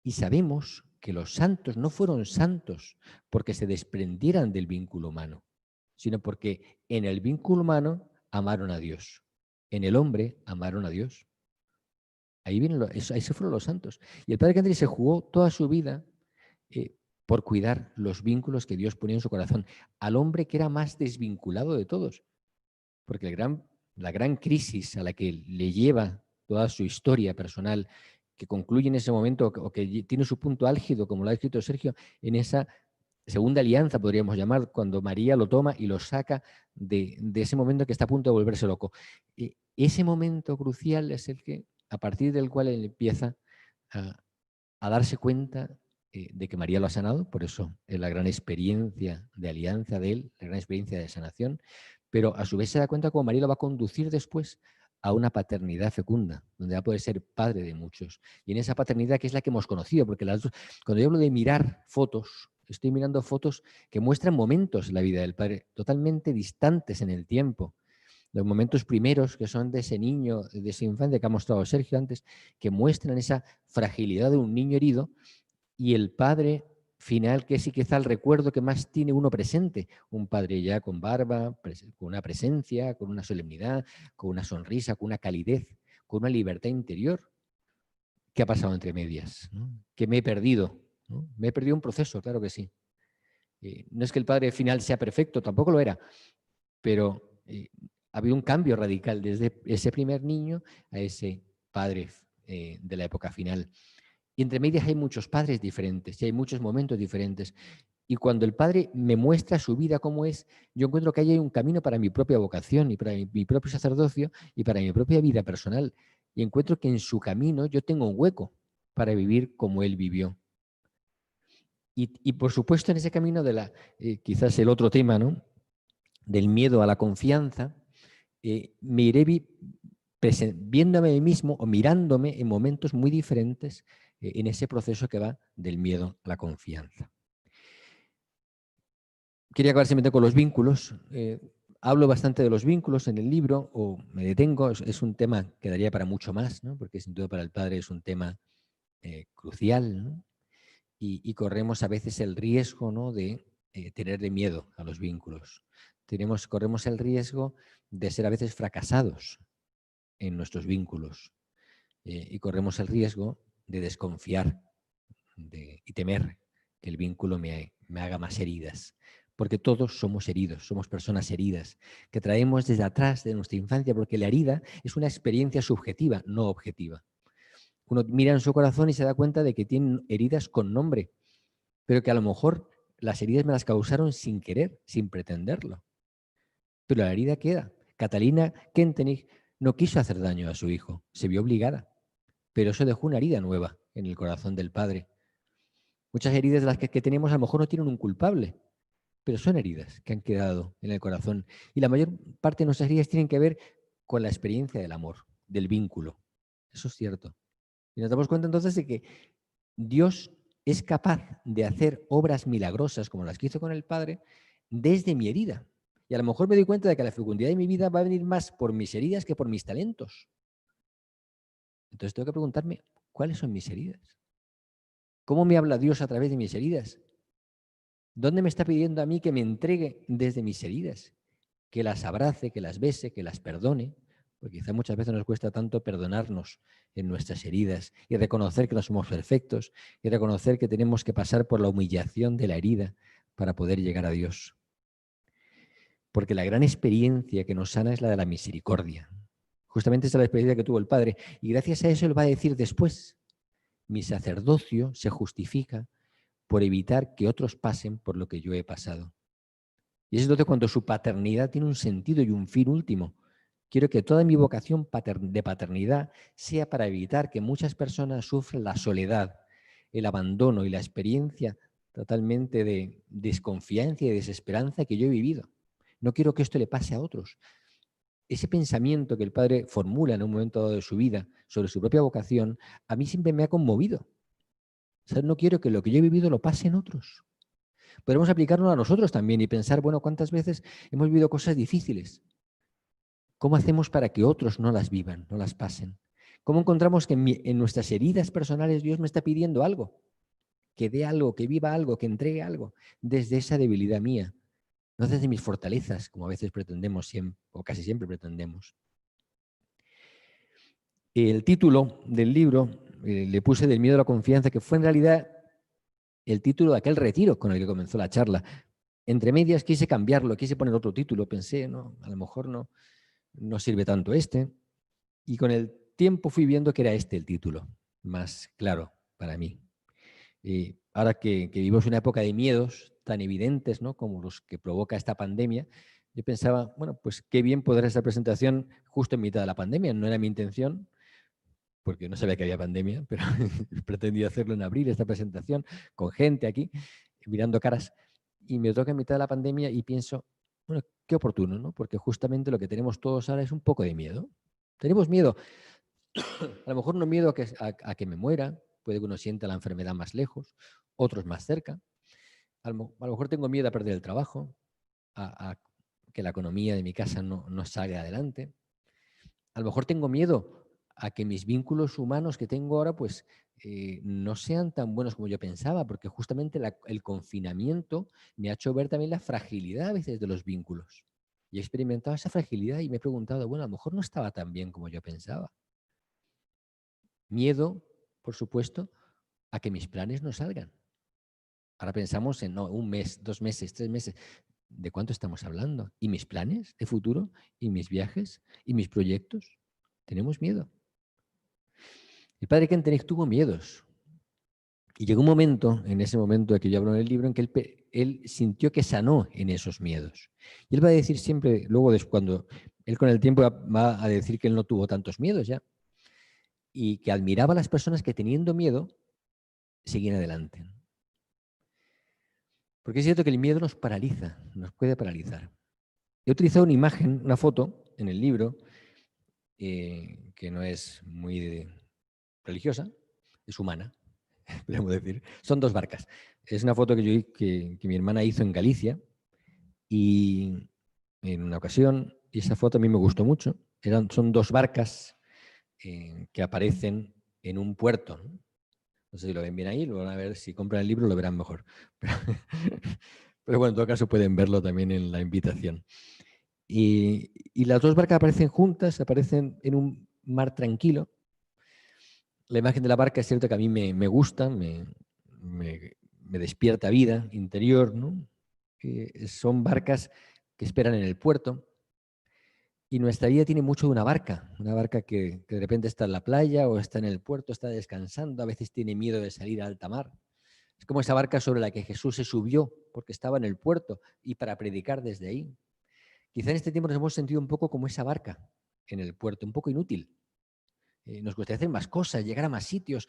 Speaker 6: Y sabemos que los santos no fueron santos porque se desprendieran del vínculo humano, sino porque en el vínculo humano amaron a Dios. En el hombre amaron a Dios. Ahí se fueron los santos. Y el padre Kendrick se jugó toda su vida por cuidar los vínculos que Dios ponía en su corazón al hombre que era más desvinculado de todos. Porque la gran crisis a la que le lleva toda su historia personal, que concluye en ese momento, o que tiene su punto álgido, como lo ha escrito Sergio, en esa segunda alianza, podríamos llamar, cuando María lo toma y lo saca de ese momento que está a punto de volverse loco. Ese momento crucial es el que, a partir del cual él empieza a darse cuenta de que María lo ha sanado, por eso es la gran experiencia de alianza de él, la gran experiencia de sanación, pero a su vez se da cuenta cómo María lo va a conducir después a una paternidad fecunda, donde va a poder ser padre de muchos. Y en esa paternidad que es la que hemos conocido, porque cuando yo hablo de mirar fotos, estoy mirando fotos que muestran momentos en la vida del padre totalmente distantes en el tiempo. Los momentos primeros que son de ese niño, de esa infancia que ha mostrado Sergio antes, que muestran esa fragilidad de un niño herido, y el padre final, que sí quizá el recuerdo que más tiene uno presente, un padre ya con barba, con una presencia, con una solemnidad, con una sonrisa, con una calidez, con una libertad interior. ¿Qué ha pasado entre medias? ¿No? ¿Qué me he perdido? ¿No? Me he perdido un proceso, claro que sí. No es que el padre final sea perfecto, tampoco lo era, pero ha habido un cambio radical desde ese primer niño a ese padre de la época final. Y entre medias hay muchos padres diferentes y hay muchos momentos diferentes. Y cuando el padre me muestra su vida como es, yo encuentro que ahí hay un camino para mi propia vocación y para mi propio sacerdocio y para mi propia vida personal. Y encuentro que en su camino yo tengo un hueco para vivir como él vivió. Y por supuesto en ese camino de quizás el otro tema, ¿no?, del miedo a la confianza, me iré viéndome a mí mismo o mirándome en momentos muy diferentes en ese proceso que va del miedo a la confianza. Quería acabar simplemente con los vínculos. Hablo bastante de los vínculos en el libro, o me detengo, es un tema que daría para mucho más, ¿no? Porque sin duda para el padre es un tema crucial, ¿no? Y corremos a veces el riesgo, ¿no?, de tenerle miedo a los vínculos. Corremos el riesgo de ser a veces fracasados en nuestros vínculos y corremos el riesgo de desconfiar y temer que el vínculo me haga más heridas. Porque todos somos heridos, somos personas heridas, que traemos desde atrás de nuestra infancia, porque la herida es una experiencia subjetiva, no objetiva. Uno mira en su corazón y se da cuenta de que tiene heridas con nombre, pero que a lo mejor las heridas me las causaron sin querer, sin pretenderlo. Pero la herida queda. Catalina Kentenich no quiso hacer daño a su hijo, se vio obligada, pero eso dejó una herida nueva en el corazón del padre. Muchas heridas de las que tenemos a lo mejor no tienen un culpable, pero son heridas que han quedado en el corazón. Y la mayor parte de nuestras heridas tienen que ver con la experiencia del amor, del vínculo. Eso es cierto. Y nos damos cuenta entonces de que Dios es capaz de hacer obras milagrosas como las que hizo con el Padre desde mi herida. Y a lo mejor me doy cuenta de que la fecundidad de mi vida va a venir más por mis heridas que por mis talentos. Entonces tengo que preguntarme, ¿cuáles son mis heridas? ¿Cómo me habla Dios a través de mis heridas? ¿Dónde me está pidiendo a mí que me entregue desde mis heridas? Que las abrace, que las bese, que las perdone. Porque quizá muchas veces nos cuesta tanto perdonarnos en nuestras heridas y reconocer que no somos perfectos y reconocer que tenemos que pasar por la humillación de la herida para poder llegar a Dios. Porque la gran experiencia que nos sana es la de la misericordia. Justamente esa es la experiencia que tuvo el Padre. Y gracias a eso Él va a decir después, mi sacerdocio se justifica por evitar que otros pasen por lo que yo he pasado. Y es entonces cuando su paternidad tiene un sentido y un fin último. Quiero que toda mi vocación de paternidad sea para evitar que muchas personas sufran la soledad, el abandono y la experiencia totalmente de desconfianza y de desesperanza que yo he vivido. No quiero que esto le pase a otros. Ese pensamiento que el padre formula en un momento dado de su vida sobre su propia vocación, a mí siempre me ha conmovido. O sea, no quiero que lo que yo he vivido lo pasen otros. Podemos aplicarlo a nosotros también y pensar, bueno, ¿cuántas veces hemos vivido cosas difíciles? ¿Cómo hacemos para que otros no las vivan, no las pasen? ¿Cómo encontramos que en nuestras heridas personales Dios me está pidiendo algo? Que dé algo, que viva algo, que entregue algo, desde esa debilidad mía, no desde mis fortalezas, como a veces pretendemos siempre, o casi siempre pretendemos. El título del libro le puse del miedo a la confianza, que fue en realidad el título de aquel retiro con el que comenzó la charla. Entre medias quise cambiarlo, quise poner otro título, pensé, no, a lo mejor no sirve tanto este. Y con el tiempo fui viendo que era este el título, más claro para mí. Ahora que vivimos una época de miedos tan evidentes, ¿no?, como los que provoca esta pandemia, yo pensaba, bueno, pues qué bien poder hacer esta presentación justo en mitad de la pandemia. No era mi intención, porque no sabía que había pandemia, pero pretendía hacerlo en abril, esta presentación, con gente aquí, mirando caras, y me toca en mitad de la pandemia y pienso, bueno, qué oportuno, ¿no? Porque justamente lo que tenemos todos ahora es un poco de miedo. Tenemos miedo, a lo mejor no miedo a que me muera, puede que uno sienta la enfermedad más lejos, otros más cerca. A lo mejor tengo miedo a perder el trabajo, a que la economía de mi casa no salga adelante. A lo mejor tengo miedo a que mis vínculos humanos que tengo ahora pues no sean tan buenos como yo pensaba, porque justamente el confinamiento me ha hecho ver también la fragilidad a veces de los vínculos. Y he experimentado esa fragilidad y me he preguntado, bueno, a lo mejor no estaba tan bien como yo pensaba. Miedo, por supuesto, a que mis planes no salgan. Ahora pensamos en un mes, 2 meses, 3 meses. ¿De cuánto estamos hablando? ¿Y mis planes de futuro? ¿Y mis viajes? ¿Y mis proyectos? Tenemos miedo. El padre Kentenich tuvo miedos. Y llegó un momento, en ese momento de que yo hablo en el libro, en que él sintió que sanó en esos miedos. Y él va a decir siempre, luego cuando él con el tiempo va a decir que él no tuvo tantos miedos ya, y que admiraba a las personas que teniendo miedo seguían adelante. Porque es cierto que el miedo nos paraliza, nos puede paralizar. He utilizado una imagen, una foto en el libro, que no es muy religiosa, es humana, podemos decir. Son dos barcas. Es una foto que mi hermana hizo en Galicia y en una ocasión, y esa foto a mí me gustó mucho. Son dos barcas que aparecen en un puerto, ¿no? No sé si lo ven bien ahí, lo van a ver, si compran el libro lo verán mejor. Pero bueno, en todo caso pueden verlo también en la invitación. Y las dos barcas aparecen juntas, aparecen en un mar tranquilo. La imagen de la barca es cierto que a mí me gusta, me despierta vida interior, ¿no? Son barcas que esperan en el puerto. Y nuestra vida tiene mucho de una barca que de repente está en la playa o está en el puerto, está descansando, a veces tiene miedo de salir a alta mar. Es como esa barca sobre la que Jesús se subió porque estaba en el puerto y para predicar desde ahí. Quizá en este tiempo nos hemos sentido un poco como esa barca en el puerto, un poco inútil. Nos gustaría hacer más cosas, llegar a más sitios,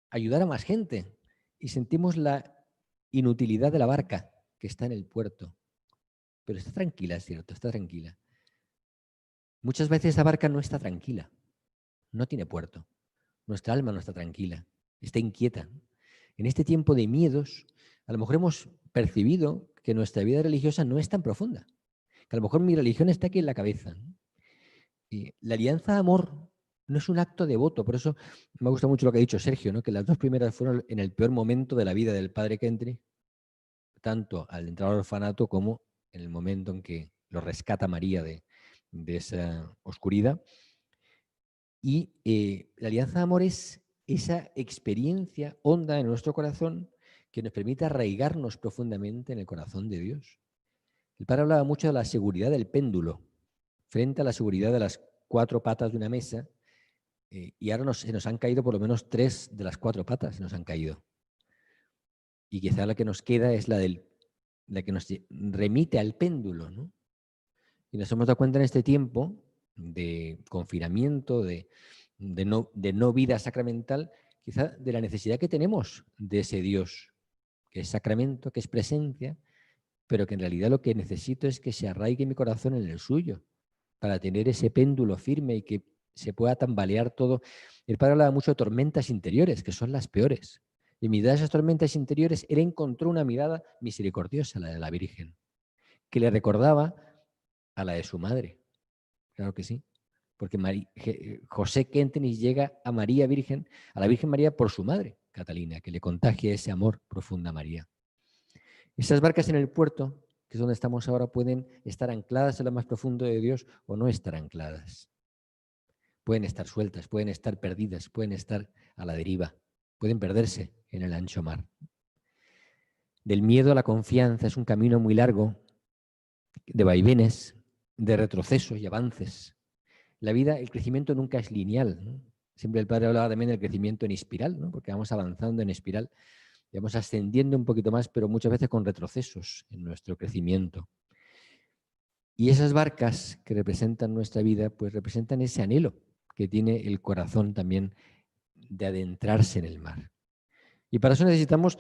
Speaker 6: ayudar a más gente. Y sentimos la inutilidad de la barca que está en el puerto. Pero está tranquila, es cierto, está tranquila. Muchas veces la barca no está tranquila, no tiene puerto. Nuestra alma no está tranquila, está inquieta. En este tiempo de miedos, a lo mejor hemos percibido que nuestra vida religiosa no es tan profunda, que a lo mejor mi religión está aquí en la cabeza. Y la alianza de amor no es un acto devoto, por eso me gusta mucho lo que ha dicho Sergio, ¿no? Que las dos primeras fueron en el peor momento de la vida del padre Kentry, tanto al entrar al orfanato como en el momento en que lo rescata María de esa oscuridad. Y la alianza de amor es esa experiencia honda en nuestro corazón que nos permite arraigarnos profundamente en el corazón de Dios. El padre hablaba mucho de la seguridad del péndulo frente a la seguridad de las cuatro patas de una mesa, y ahora se nos han caído por lo menos 3 de las 4 patas, se nos han caído. Y quizá la que nos queda es la que nos remite al péndulo, ¿no? Y nos hemos dado cuenta en este tiempo de confinamiento, de no vida sacramental, quizá de la necesidad que tenemos de ese Dios, que es sacramento, que es presencia, pero que en realidad lo que necesito es que se arraigue mi corazón en el suyo, para tener ese péndulo firme y que se pueda tambalear todo. El padre hablaba mucho de tormentas interiores, que son las peores. Y en mitad de esas tormentas interiores, él encontró una mirada misericordiosa, la de la Virgen, que le recordaba a la de su madre. Claro que sí. Porque José Kentenich llega a María Virgen, a la Virgen María por su madre, Catalina, que le contagia ese amor profundo a María. Esas barcas en el puerto, que es donde estamos ahora, pueden estar ancladas en lo más profundo de Dios o no estar ancladas. Pueden estar sueltas, pueden estar perdidas, pueden estar a la deriva, pueden perderse en el ancho mar. Del miedo a la confianza es un camino muy largo, de vaivenes, de retrocesos y avances. La vida, el crecimiento nunca es lineal, ¿no? Siempre el padre hablaba también del crecimiento en espiral, ¿no? Porque vamos avanzando en espiral, vamos ascendiendo un poquito más, pero muchas veces con retrocesos en nuestro crecimiento. Y esas barcas que representan nuestra vida, pues representan ese anhelo que tiene el corazón también de adentrarse en el mar. Y para eso necesitamos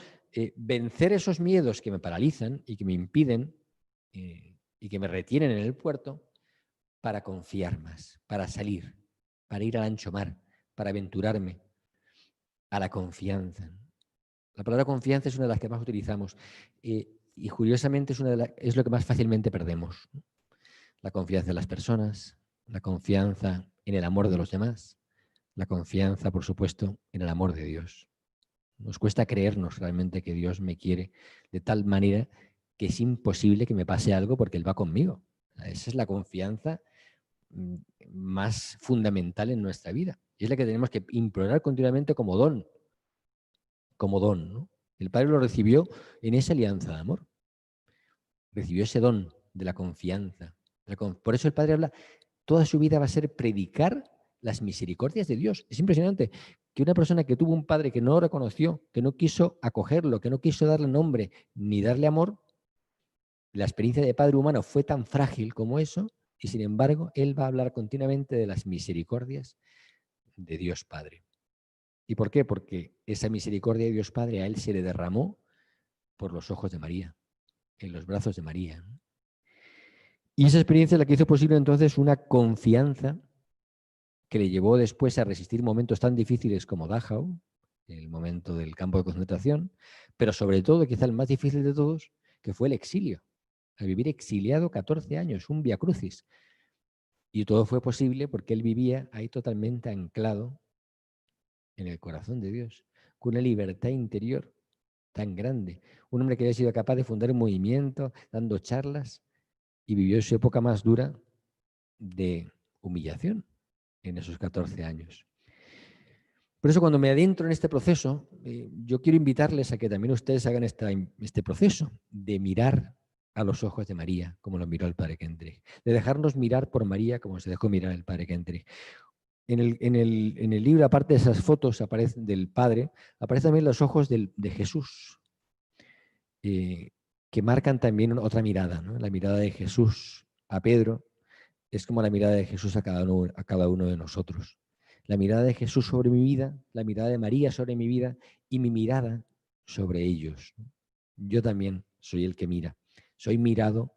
Speaker 6: vencer esos miedos que me paralizan y que me impiden y que me retienen en el puerto, para confiar más, para salir, para ir al ancho mar, para aventurarme a la confianza. La palabra confianza es una de las que más utilizamos y curiosamente es lo que más fácilmente perdemos. La confianza en las personas, la confianza en el amor de los demás, la confianza, por supuesto, en el amor de Dios. Nos cuesta creernos realmente que Dios me quiere de tal manera que es imposible que me pase algo porque Él va conmigo. Esa es la confianza más fundamental en nuestra vida. Y es la que tenemos que implorar continuamente como don, ¿no? El Padre lo recibió en esa alianza de amor. Recibió ese don de la confianza. Por eso el Padre habla, toda su vida va a ser predicar las misericordias de Dios. Es impresionante que una persona que tuvo un padre que no lo reconoció, que no quiso acogerlo, que no quiso darle nombre ni darle amor, la experiencia de padre humano fue tan frágil como eso, y sin embargo, él va a hablar continuamente de las misericordias de Dios Padre. ¿Y por qué? Porque esa misericordia de Dios Padre a él se le derramó por los ojos de María, en los brazos de María. Y esa experiencia es la que hizo posible entonces una confianza que le llevó después a resistir momentos tan difíciles como Dachau, el momento del campo de concentración, pero sobre todo, quizá el más difícil de todos, que fue el exilio, a vivir exiliado 14 años, un vía crucis. Y todo fue posible porque él vivía ahí totalmente anclado en el corazón de Dios, con una libertad interior tan grande. Un hombre que había sido capaz de fundar un movimiento, dando charlas, y vivió su época más dura de humillación en esos 14 años. Por eso cuando me adentro en este proceso, yo quiero invitarles a que también ustedes hagan este proceso de mirar a los ojos de María, como lo miró el padre Kendrick, de dejarnos mirar por María como se dejó mirar el padre Kendrick. En el libro, aparte de esas fotos aparecen del padre, aparecen también los ojos de Jesús, que marcan también otra mirada, ¿no? La mirada de Jesús a Pedro es como la mirada de Jesús a cada uno de nosotros. La mirada de Jesús sobre mi vida, la mirada de María sobre mi vida y mi mirada sobre ellos. Yo también soy el que mira. Soy mirado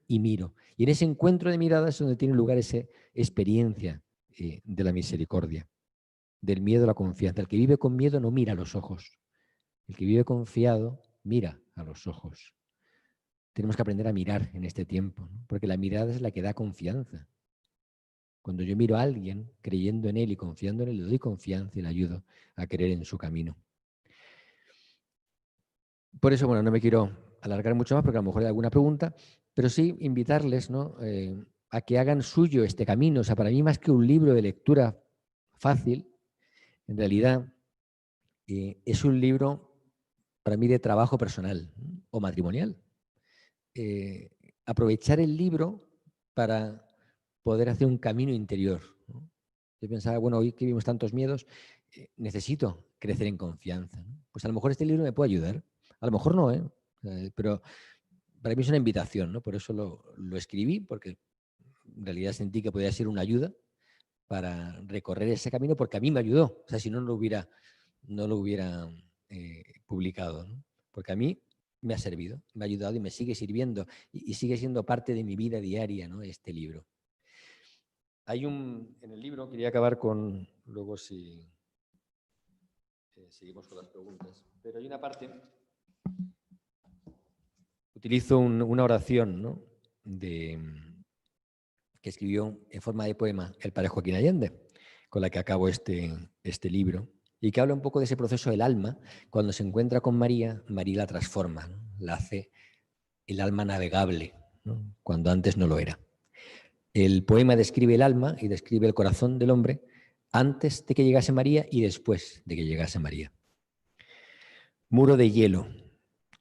Speaker 6: y miro. Y en ese encuentro de miradas es donde tiene lugar esa experiencia de la misericordia, del miedo a la confianza. El que vive con miedo no mira a los ojos. El que vive confiado mira a los ojos. Tenemos que aprender a mirar en este tiempo, ¿no? Porque la mirada es la que da confianza. Cuando yo miro a alguien creyendo en él y confiando en él, le doy confianza y le ayudo a creer en su camino. Por eso, bueno, no me quiero alargar mucho más porque a lo mejor hay alguna pregunta, pero sí invitarles, ¿no? A que hagan suyo este camino. O sea, para mí más que un libro de lectura fácil, en realidad es un libro para mí de trabajo personal, ¿no? O matrimonial. Aprovechar el libro para poder hacer un camino interior, ¿no? Yo pensaba, bueno, hoy que vivimos tantos miedos, necesito crecer en confianza, ¿no? Pues a lo mejor este libro me puede ayudar. A lo mejor no, pero para mí es una invitación, ¿no? Por eso lo escribí, porque en realidad sentí que podía ser una ayuda para recorrer ese camino, porque a mí me ayudó. O sea, si no, no lo hubiera publicado, ¿no? Porque a mí me ha servido, me ha ayudado y me sigue sirviendo y sigue siendo parte de mi vida diaria, ¿no? Este libro. En el libro, quería acabar con, luego si seguimos con las preguntas, pero hay una parte, utilizo una oración, ¿no? Que escribió en forma de poema el padre Joaquín Allende, con la que acabo este libro, y que habla un poco de ese proceso del alma. Cuando se encuentra con María, María la transforma, ¿no? La hace el alma navegable, ¿no? Cuando antes no lo era. El poema describe el alma y describe el corazón del hombre antes de que llegase María y después de que llegase María. Muro de hielo,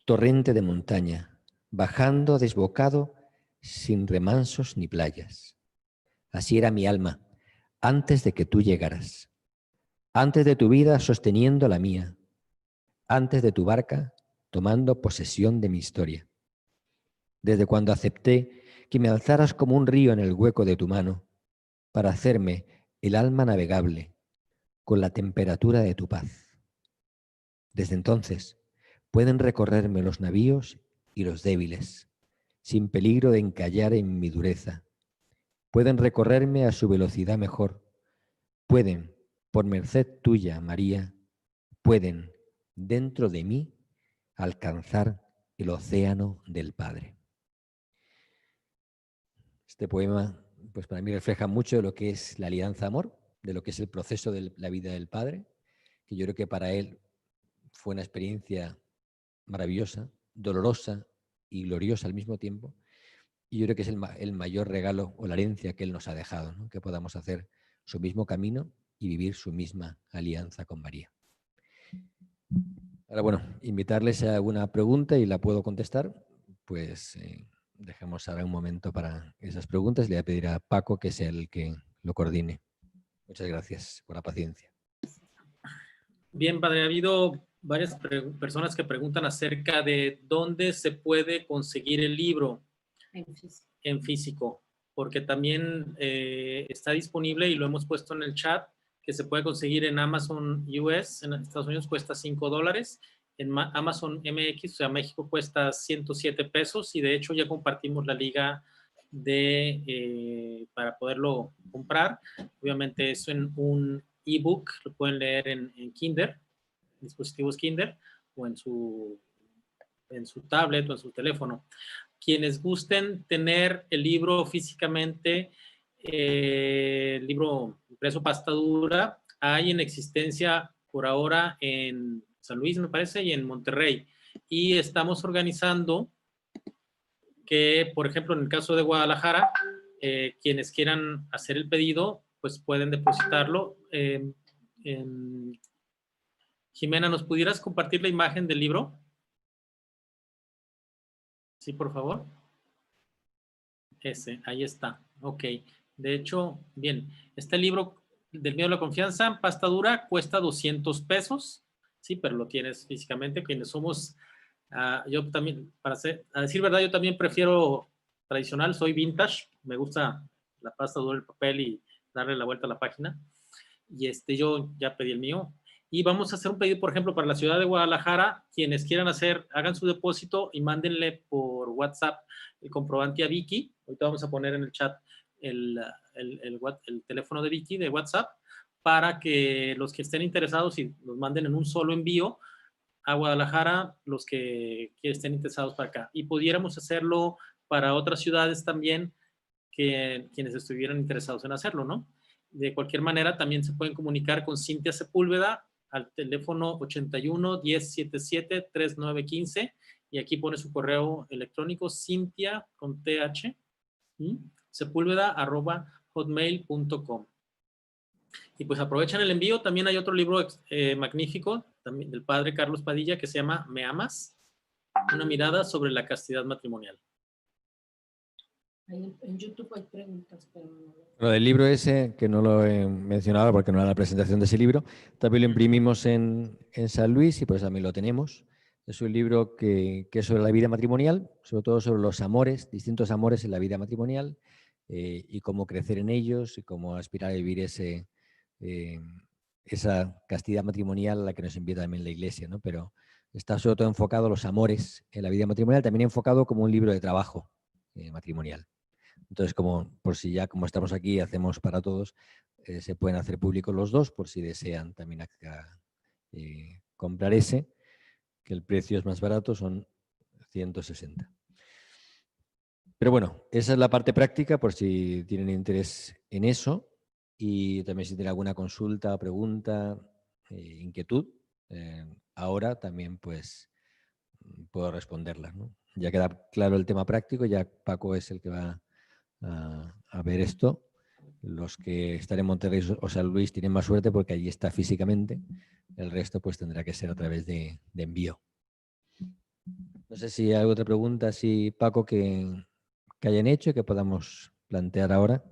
Speaker 6: torrente de montaña, bajando desbocado sin remansos ni playas. Así era mi alma antes de que tú llegaras, antes de tu vida sosteniendo la mía, antes de tu barca tomando posesión de mi historia. Desde cuando acepté que me alzaras como un río en el hueco de tu mano para hacerme el alma navegable con la temperatura de tu paz. Desde entonces pueden recorrerme los navíos y los débiles, sin peligro de encallar en mi dureza. Pueden recorrerme a su velocidad mejor. Pueden, por merced tuya, María, pueden, dentro de mí, alcanzar el océano del Padre. Este poema, pues para mí refleja mucho de lo que es la alianza amor, de lo que es el proceso de la vida del Padre, que yo creo que para él fue una experiencia maravillosa, dolorosa y gloriosa al mismo tiempo. Y yo creo que es el mayor regalo o la herencia que él nos ha dejado, ¿no? Que podamos hacer su mismo camino y vivir su misma alianza con María. Ahora, bueno, invitarles a alguna pregunta y la puedo contestar, pues dejemos ahora un momento para esas preguntas. Le voy a pedir a Paco que sea el que lo coordine. Muchas gracias por la paciencia.
Speaker 3: Bien, padre, ha habido varias personas que preguntan acerca de dónde se puede conseguir el libro en físico, porque también está disponible y lo hemos puesto en el chat, que se puede conseguir en Amazon US, en Estados Unidos cuesta $5, en Amazon MX, o sea, México cuesta 107 pesos, y de hecho ya compartimos la liga para poderlo comprar. Obviamente es en un ebook, lo pueden leer en Kindle, dispositivos Kindle, o en su tablet o en su teléfono. Quienes gusten tener el libro físicamente, el libro impreso pasta dura, hay en existencia por ahora en San Luis, me parece, y en Monterrey. Y estamos organizando que, por ejemplo, en el caso de Guadalajara, quienes quieran hacer el pedido, pues pueden depositarlo. Jimena, ¿nos pudieras compartir la imagen del libro? Sí, por favor. Ese, ahí está. Ok. De hecho, bien, este libro del miedo a la confianza, pasta dura, cuesta 200 pesos. Sí, pero lo tienes físicamente. Quienes somos, yo también, a decir verdad, yo también prefiero tradicional, soy vintage. Me gusta la pasta dura, el papel y darle la vuelta a la página. Y yo ya pedí el mío. Y vamos a hacer un pedido, por ejemplo, para la ciudad de Guadalajara. Quienes quieran hagan su depósito y mándenle por WhatsApp el comprobante a Vicky. Ahorita vamos a poner en el chat el teléfono de Vicky de WhatsApp para que los que estén interesados y nos manden en un solo envío a Guadalajara, los que estén interesados para acá. Y pudiéramos hacerlo para otras ciudades también, quienes estuvieran interesados en hacerlo, ¿no? De cualquier manera, también se pueden comunicar con Cintia Sepúlveda al teléfono 81 1077 3915 y aquí pone su correo electrónico Cintia con TH sepúlveda@hotmail.com. Y pues aprovechan el envío. También hay otro libro magnífico también del padre Carlos Padilla que se llama ¿Me amas? Una mirada sobre la castidad matrimonial.
Speaker 7: En YouTube hay preguntas, pero no.
Speaker 6: Lo del libro ese, que no lo he mencionado porque no era la presentación de ese libro, también lo imprimimos en San Luis y pues también lo tenemos. Es un libro que es sobre la vida matrimonial, sobre todo sobre los amores, distintos amores en la vida matrimonial y cómo crecer en ellos y cómo aspirar a vivir esa castidad matrimonial a la que nos invita también la Iglesia, ¿no? Pero está sobre todo enfocado a los amores en la vida matrimonial, también enfocado como un libro de trabajo matrimonial. Entonces, como estamos aquí, hacemos para todos, se pueden hacer públicos los dos por si desean también comprar ese, que el precio es más barato, son 160. Pero bueno, esa es la parte práctica por si tienen interés en eso y también si tienen alguna consulta, pregunta, inquietud, ahora también pues puedo responderlas, ¿no? Ya queda claro el tema práctico, ya Paco es el que va a ver esto. Los que están en Monterrey o San Luis tienen más suerte porque allí está físicamente. El resto pues tendrá que ser a través de envío. No sé si hay otra pregunta, si Paco, que hayan hecho y que podamos plantear ahora.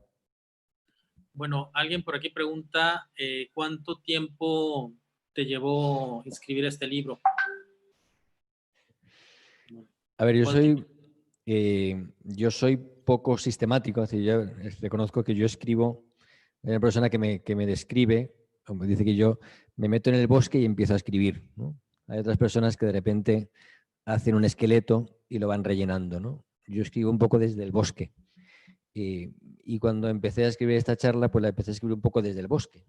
Speaker 3: Bueno, alguien por aquí pregunta, ¿cuánto tiempo te llevó escribir este libro?
Speaker 6: A ver, yo soy poco sistemático, es decir, yo reconozco que yo escribo, hay una persona que me describe, me dice que yo me meto en el bosque y empiezo a escribir, ¿no? Hay otras personas que de repente hacen un esqueleto y lo van rellenando, ¿no? Yo escribo un poco desde el bosque. Y cuando empecé a escribir esta charla, pues la empecé a escribir un poco desde el bosque.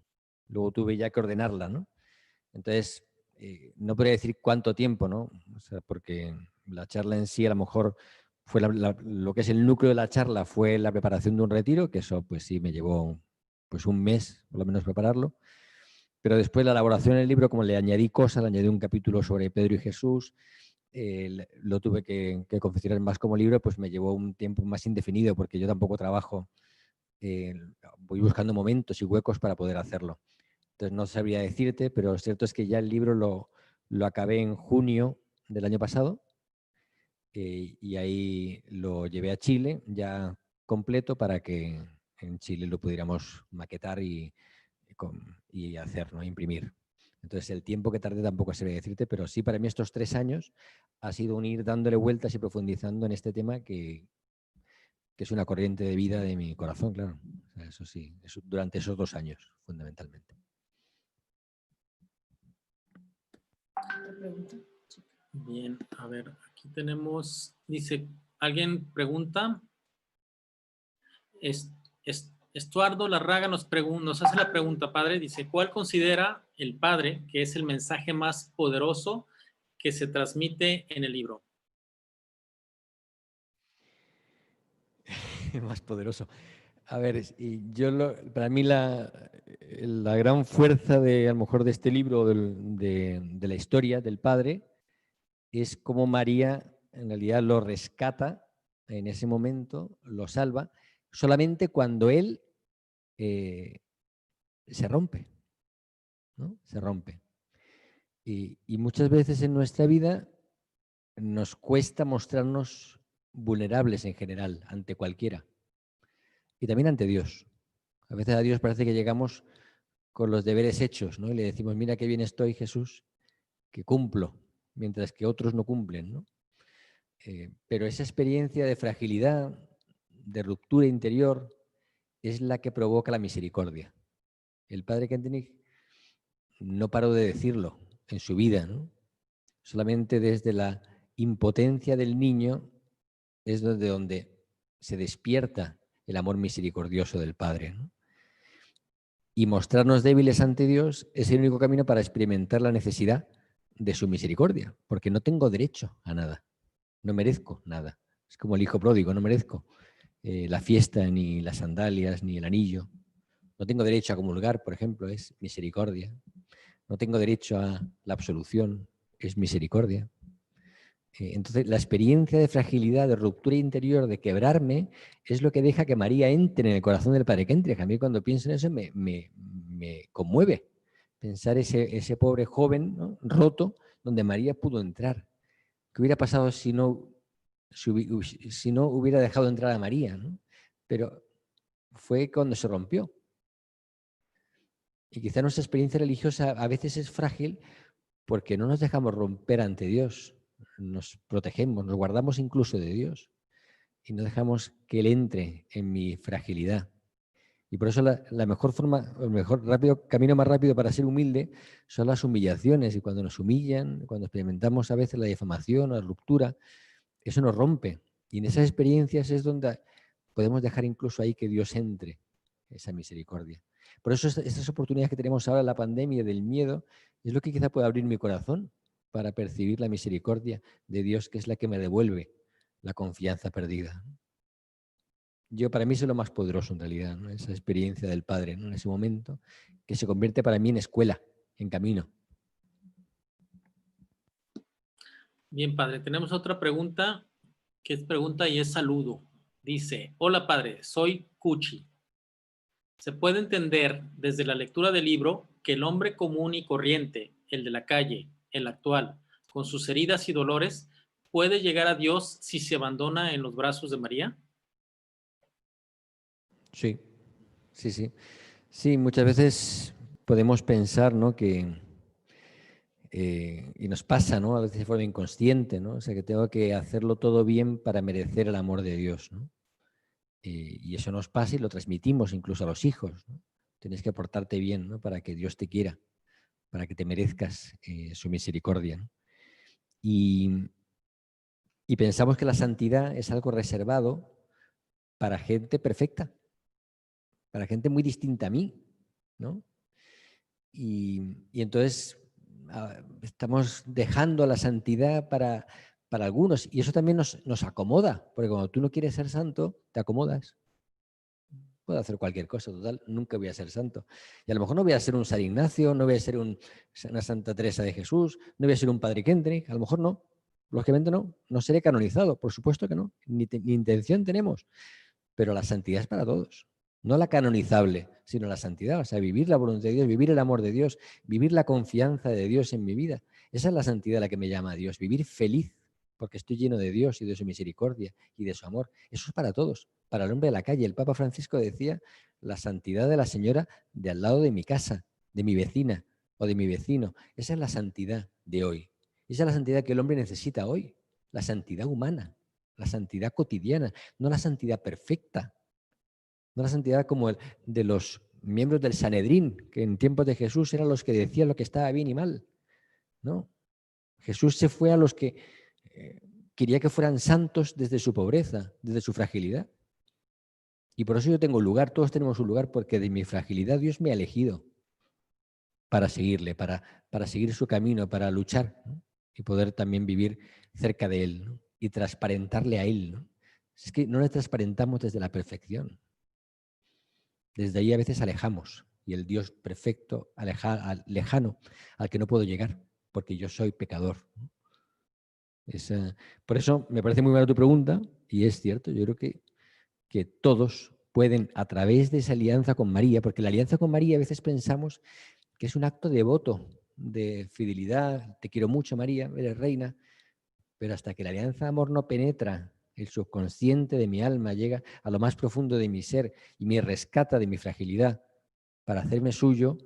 Speaker 6: Luego tuve ya que ordenarla, ¿no? Entonces, no podría decir cuánto tiempo, ¿no? O sea, porque la charla en sí a lo mejor fue lo que es el núcleo de la charla fue la preparación de un retiro, que eso pues sí me llevó pues un mes por lo menos prepararlo. Pero después la elaboración del libro, como le añadí cosas, le añadí un capítulo sobre Pedro y Jesús, lo tuve que confeccionar más como libro, pues me llevó un tiempo más indefinido porque yo tampoco trabajo, voy buscando momentos y huecos para poder hacerlo. Entonces no sabría decirte, pero lo cierto es que ya el libro lo acabé en junio del año pasado y ahí lo llevé a Chile ya completo para que en Chile lo pudiéramos maquetar y hacer, ¿no? Imprimir. Entonces el tiempo que tardé tampoco sabría decirte, pero sí para mí estos 3 años ha sido un ir dándole vueltas y profundizando en este tema que es una corriente de vida de mi corazón, claro. O sea, eso sí, durante esos 2 años, fundamentalmente.
Speaker 3: Bien, a ver, aquí tenemos, dice, alguien pregunta, Estuardo Larraga nos hace la pregunta, padre, dice, ¿cuál considera el padre que es el mensaje más poderoso que se transmite en el libro?
Speaker 6: Más poderoso. A ver, para mí la gran fuerza de, a lo mejor, de este libro, de la historia del padre, es cómo María en realidad lo rescata en ese momento, lo salva, solamente cuando él se rompe, ¿no? Se rompe. Y muchas veces en nuestra vida nos cuesta mostrarnos vulnerables en general ante cualquiera. Y también ante Dios. A veces a Dios parece que llegamos con los deberes hechos, ¿no? Y le decimos, mira qué bien estoy, Jesús, que cumplo, mientras que otros no cumplen, ¿no? Pero esa experiencia de fragilidad, de ruptura interior, es la que provoca la misericordia. El padre Kentenich no paró de decirlo en su vida, ¿no? Solamente desde la impotencia del niño es donde se despierta el amor misericordioso del Padre, ¿no? Y mostrarnos débiles ante Dios es el único camino para experimentar la necesidad de su misericordia, porque no tengo derecho a nada, no merezco nada. Es como el hijo pródigo, no merezco la fiesta, ni las sandalias, ni el anillo. No tengo derecho a comulgar, por ejemplo, es misericordia. No tengo derecho a la absolución, es misericordia. Entonces, la experiencia de fragilidad, de ruptura interior, de quebrarme, es lo que deja que María entre en el corazón del Padre Kentenich. A mí cuando pienso en eso me conmueve pensar ese pobre joven, ¿no?, roto, donde María pudo entrar. ¿Qué hubiera pasado si no hubiera dejado entrar a María, ¿no? Pero fue cuando se rompió. Y quizá nuestra experiencia religiosa a veces es frágil porque no nos dejamos romper ante Dios. Nos protegemos, nos guardamos incluso de Dios y no dejamos que Él entre en mi fragilidad. Y por eso la mejor forma, el camino más rápido para ser humilde son las humillaciones. Y cuando nos humillan, cuando experimentamos a veces la difamación o la ruptura, eso nos rompe. Y en esas experiencias es donde podemos dejar incluso ahí que Dios entre, esa misericordia. Por eso estas oportunidades que tenemos ahora, la pandemia del miedo, es lo que quizá puede abrir mi corazón para percibir la misericordia de Dios, que es la que me devuelve la confianza perdida. Para mí es lo más poderoso en realidad, ¿no? Esa experiencia del Padre, ¿no?, en ese momento, que se convierte para mí en escuela, en camino.
Speaker 3: Bien, padre, tenemos otra pregunta, que es pregunta y es saludo. Dice, hola padre, soy Cuchi. ¿Se puede entender desde la lectura del libro que el hombre común y corriente, el de la calle, el actual, con sus heridas y dolores, puede llegar a Dios si se abandona en los brazos de María?
Speaker 6: Sí, sí, sí. Sí, muchas veces podemos pensar, ¿no?, que, y nos pasa, ¿no?, a veces de forma inconsciente, ¿no? O sea, que tengo que hacerlo todo bien para merecer el amor de Dios, ¿no? Y eso nos pasa y lo transmitimos incluso a los hijos, ¿no? Tienes que portarte bien, ¿no?, para que Dios te quiera, para que te merezcas su misericordia, ¿no? Y pensamos que la santidad es algo reservado para gente perfecta, para gente muy distinta a mí, ¿no? Y entonces estamos dejando la santidad para algunos, y eso también nos acomoda, porque cuando tú no quieres ser santo, te acomodas. Puedo hacer cualquier cosa, total, nunca voy a ser santo. Y a lo mejor no voy a ser un San Ignacio, no voy a ser una Santa Teresa de Jesús, no voy a ser un Padre Kentenich, a lo mejor no. Lógicamente no seré canonizado, por supuesto que no, ni intención tenemos. Pero la santidad es para todos. No la canonizable, sino la santidad. O sea, vivir la voluntad de Dios, vivir el amor de Dios, vivir la confianza de Dios en mi vida. Esa es la santidad a la que me llama a Dios. Vivir feliz, porque estoy lleno de Dios y de su misericordia y de su amor. Eso es para todos. Para el hombre de la calle. El Papa Francisco decía la santidad de la señora de al lado de mi casa, de mi vecina o de mi vecino. Esa es la santidad de hoy. Esa es la santidad que el hombre necesita hoy. La santidad humana, la santidad cotidiana, no la santidad perfecta. No la santidad como el de los miembros del Sanedrín, que en tiempos de Jesús eran los que decían lo que estaba bien y mal. No. Jesús se fue a los que quería que fueran santos desde su pobreza, desde su fragilidad. Y por eso yo tengo un lugar, todos tenemos un lugar, porque de mi fragilidad Dios me ha elegido para seguirle, para seguir su camino, para luchar, ¿no? Y poder también vivir cerca de Él, ¿no? Y transparentarle a Él, ¿no? Es que no le transparentamos desde la perfección. Desde ahí a veces alejamos. Y el Dios perfecto, lejano, al que no puedo llegar, porque yo soy pecador, ¿no? Por eso me parece muy buena tu pregunta, y es cierto, yo creo que todos pueden, a través de esa alianza con María, porque la alianza con María a veces pensamos que es un acto devoto, de fidelidad, te quiero mucho María, eres reina, pero hasta que la alianza de amor no penetra el subconsciente de mi alma, llega a lo más profundo de mi ser y me rescata de mi fragilidad para hacerme suyo,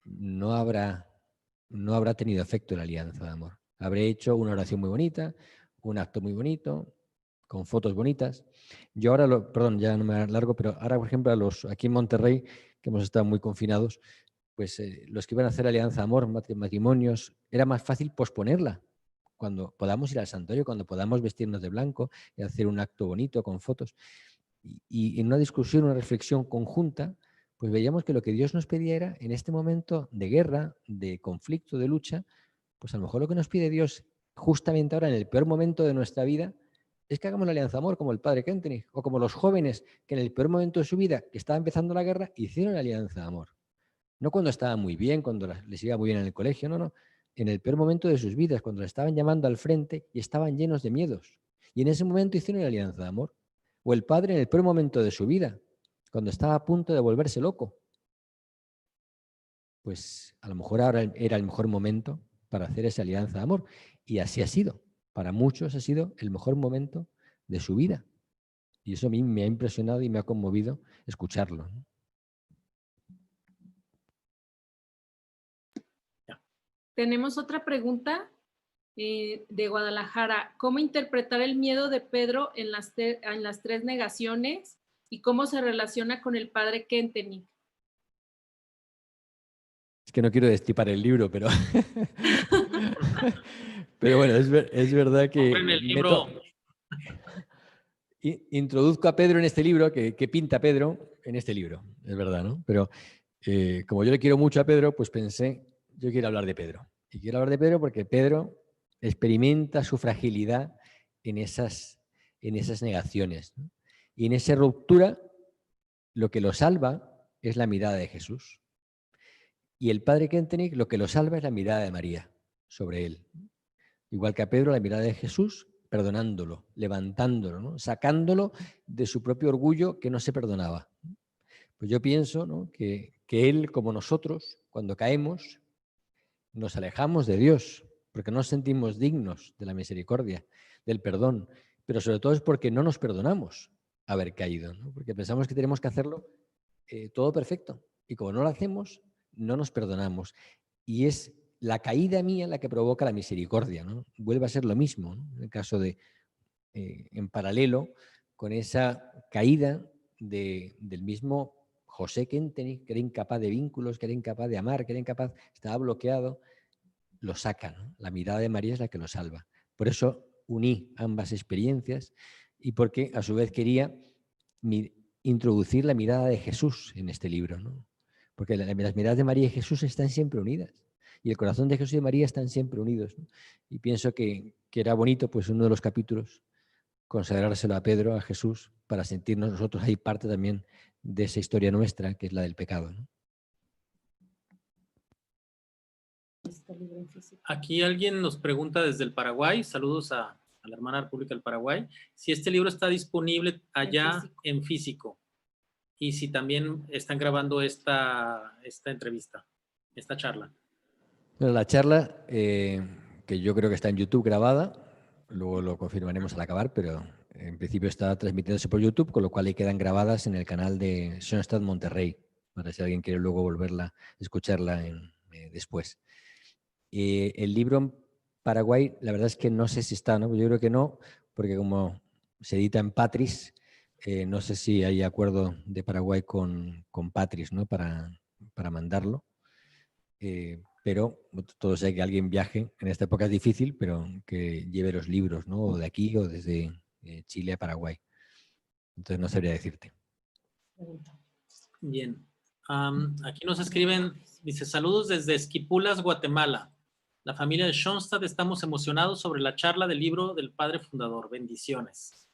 Speaker 6: no habrá tenido efecto la alianza de amor. Habré hecho una oración muy bonita, un acto muy bonito, con fotos bonitas. Yo ahora, perdón, ya no me alargo, pero ahora, por ejemplo, aquí en Monterrey, que hemos estado muy confinados, pues los que iban a hacer alianza de amor, matrimonios, era más fácil posponerla. Cuando podamos ir al santuario, cuando podamos vestirnos de blanco y hacer un acto bonito con fotos. Y en una discusión, una reflexión conjunta, pues veíamos que lo que Dios nos pedía era, en este momento de guerra, de conflicto, de lucha, pues a lo mejor lo que nos pide Dios justamente ahora, en el peor momento de nuestra vida, es que hagamos la alianza de amor, como el padre Kentenich, o como los jóvenes que en el peor momento de su vida, que estaba empezando la guerra, hicieron la alianza de amor. No cuando estaba muy bien, cuando les iba muy bien en el colegio, no. En el peor momento de sus vidas, cuando les estaban llamando al frente y estaban llenos de miedos. Y en ese momento hicieron la alianza de amor. O el padre en el peor momento de su vida, cuando estaba a punto de volverse loco. Pues a lo mejor ahora era el mejor momento para hacer esa alianza de amor. Y así ha sido. Para muchos ha sido el mejor momento de su vida. Y eso a mí me ha impresionado y me ha conmovido escucharlo, ¿no?
Speaker 8: Tenemos otra pregunta de Guadalajara. ¿Cómo interpretar el miedo de Pedro en las 3 negaciones y cómo se relaciona con el padre Kentenich?
Speaker 6: Es que no quiero destripar el libro, pero pero bueno, es verdad que
Speaker 3: En el libro.
Speaker 6: Introduzco a Pedro en este libro, que pinta Pedro en este libro, es verdad, ¿no? Pero como yo le quiero mucho a Pedro, pues pensé, yo quiero hablar de Pedro. Y quiero hablar de Pedro porque Pedro experimenta su fragilidad en esas negaciones, ¿no? Y en esa ruptura, lo que lo salva es la mirada de Jesús. Y el padre Kentenich lo que lo salva es la mirada de María sobre él. Igual que a Pedro, la mirada de Jesús, perdonándolo, levantándolo, ¿no? Sacándolo de su propio orgullo que no se perdonaba. Pues yo pienso, ¿no?, que él, como nosotros, cuando caemos, nos alejamos de Dios, porque no nos sentimos dignos de la misericordia, del perdón, pero sobre todo es porque no nos perdonamos haber caído, ¿no? Porque pensamos que tenemos que hacerlo todo perfecto. Y como no lo hacemos, no nos perdonamos. Y es la caída mía la que provoca la misericordia, ¿no? Vuelve a ser lo mismo, ¿no? En el caso de, en paralelo con esa caída del mismo José Kentenich, que era incapaz de vínculos, que era incapaz de amar, que era incapaz, estaba bloqueado, lo saca, ¿no? La mirada de María es la que lo salva. Por eso uní ambas experiencias y porque a su vez quería introducir la mirada de Jesús en este libro, ¿no? Porque las miradas de María y Jesús están siempre unidas. Y el corazón de Jesús y de María están siempre unidos, ¿no? Y pienso que era bonito, pues, uno de los capítulos, consagrárselo a Pedro, a Jesús, para sentirnos nosotros ahí parte también de esa historia nuestra, que es la del pecado, ¿no?
Speaker 3: Aquí alguien nos pregunta desde el Paraguay, saludos a la hermana República del Paraguay, si este libro está disponible allá en físico y si también están grabando esta entrevista, esta charla.
Speaker 6: Bueno, la charla, que yo creo que está en YouTube grabada, luego lo confirmaremos al acabar, pero en principio está transmitiéndose por YouTube, con lo cual ahí quedan grabadas en el canal de Schoenstatt Monterrey, para si alguien quiere luego volverla, escucharla después. El libro en Paraguay, la verdad es que no sé si está, ¿no? Yo creo que no, porque como se edita en Patris, no sé si hay acuerdo de Paraguay con Patris, ¿no?, para mandarlo. Pero todo sea que alguien viaje, en esta época es difícil, pero que lleve los libros, ¿no?, o de aquí o desde Chile a Paraguay. Entonces no sabría decirte.
Speaker 3: Bien. Aquí nos escriben, dice, saludos desde Esquipulas, Guatemala. La familia de Schoenstatt estamos emocionados sobre la charla del libro del padre fundador. Bendiciones.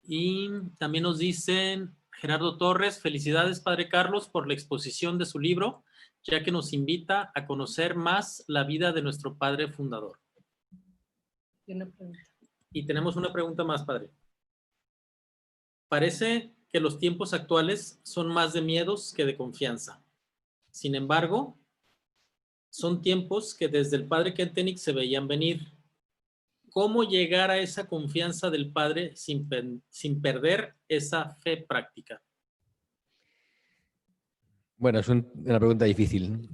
Speaker 3: Y también nos dicen Gerardo Torres, felicidades Padre Carlos por la exposición de su libro, ya que nos invita a conocer más la vida de nuestro padre fundador. Y tenemos una pregunta más, padre. Parece que los tiempos actuales son más de miedos que de confianza. Sin embargo, son tiempos que desde el padre Kentenich se veían venir. ¿Cómo llegar a esa confianza del padre sin perder esa fe práctica?
Speaker 6: Bueno, es una pregunta difícil,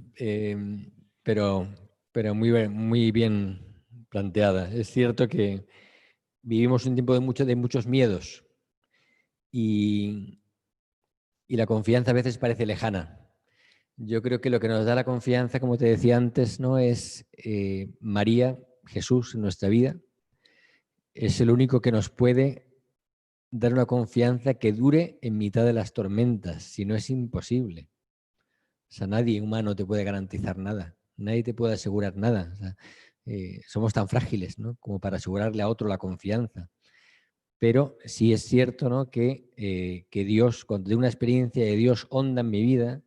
Speaker 6: pero muy bien planteada. Es cierto que vivimos un tiempo de muchos miedos y la confianza a veces parece lejana. Yo creo que lo que nos da la confianza, como te decía antes, ¿no? Es María, Jesús en nuestra vida. Es el único que nos puede dar una confianza que dure en mitad de las tormentas, si no es imposible. O sea, nadie humano te puede garantizar nada, nadie te puede asegurar nada. O sea, somos tan frágiles, ¿no? Como para asegurarle a otro la confianza. Pero sí es cierto, ¿no? que Dios, cuando tengo una experiencia de Dios honda en mi vida,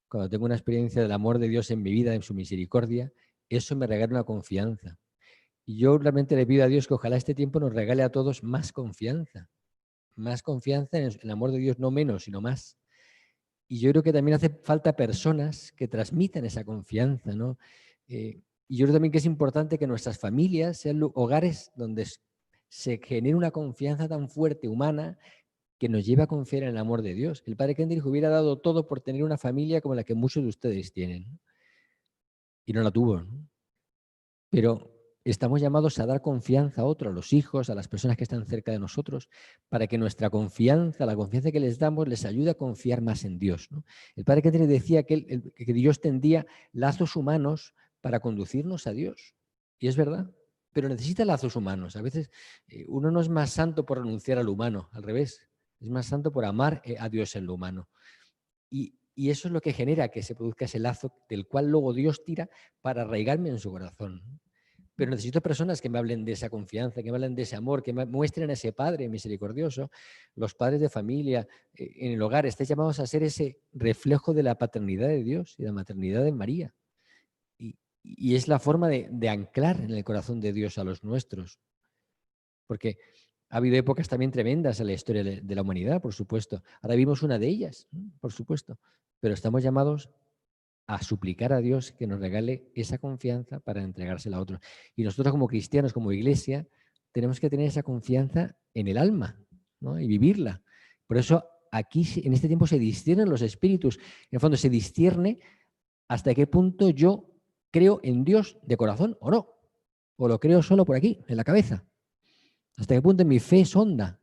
Speaker 6: cuando tengo una experiencia del amor de Dios en mi vida, en su misericordia, eso me regala una confianza. Y yo realmente le pido a Dios que ojalá este tiempo nos regale a todos más confianza en el amor de Dios, no menos, sino más. Y yo creo que también hace falta personas que transmitan esa confianza, ¿no? Y yo creo también que es importante que nuestras familias sean hogares donde se genere una confianza tan fuerte, humana, que nos lleve a confiar en el amor de Dios. El padre Kentenich hubiera dado todo por tener una familia como la que muchos de ustedes tienen, ¿no? Y no la tuvo, ¿no? Pero estamos llamados a dar confianza a otros, a los hijos, a las personas que están cerca de nosotros, para que nuestra confianza, la confianza que les damos, les ayude a confiar más en Dios, ¿no? El padre Kentenich decía que Dios tendía lazos humanos para conducirnos a Dios. Y es verdad, pero necesita lazos humanos. A veces uno no es más santo por renunciar al humano, al revés. Es más santo por amar a Dios en lo humano. Y eso es lo que genera que se produzca ese lazo del cual luego Dios tira para arraigarme en su corazón. Pero necesito personas que me hablen de esa confianza, que me hablen de ese amor, que me muestren a ese Padre misericordioso. Los padres de familia en el hogar, estáis llamados a ser ese reflejo de la paternidad de Dios y la maternidad de María. Y es la forma de anclar en el corazón de Dios a los nuestros. Porque ha habido épocas también tremendas en la historia de la humanidad, por supuesto. Ahora vimos una de ellas, por supuesto. Pero estamos llamados a suplicar a Dios que nos regale esa confianza para entregársela a otros. Y nosotros como cristianos, como iglesia, tenemos que tener esa confianza en el alma, ¿no? Y vivirla. Por eso aquí en este tiempo se disciernen los espíritus. En el fondo se discierne hasta qué punto yo creo en Dios de corazón o no. O lo creo solo por aquí, en la cabeza. Hasta qué punto mi fe es honda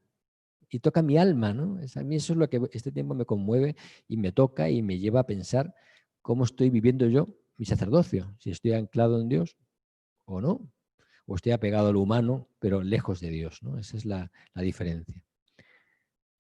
Speaker 6: y toca mi alma, ¿no? A mí eso es lo que este tiempo me conmueve y me toca y me lleva a pensar cómo estoy viviendo yo mi sacerdocio, si estoy anclado en Dios o no, o estoy apegado a lo humano, pero lejos de Dios, ¿no? Esa es la diferencia.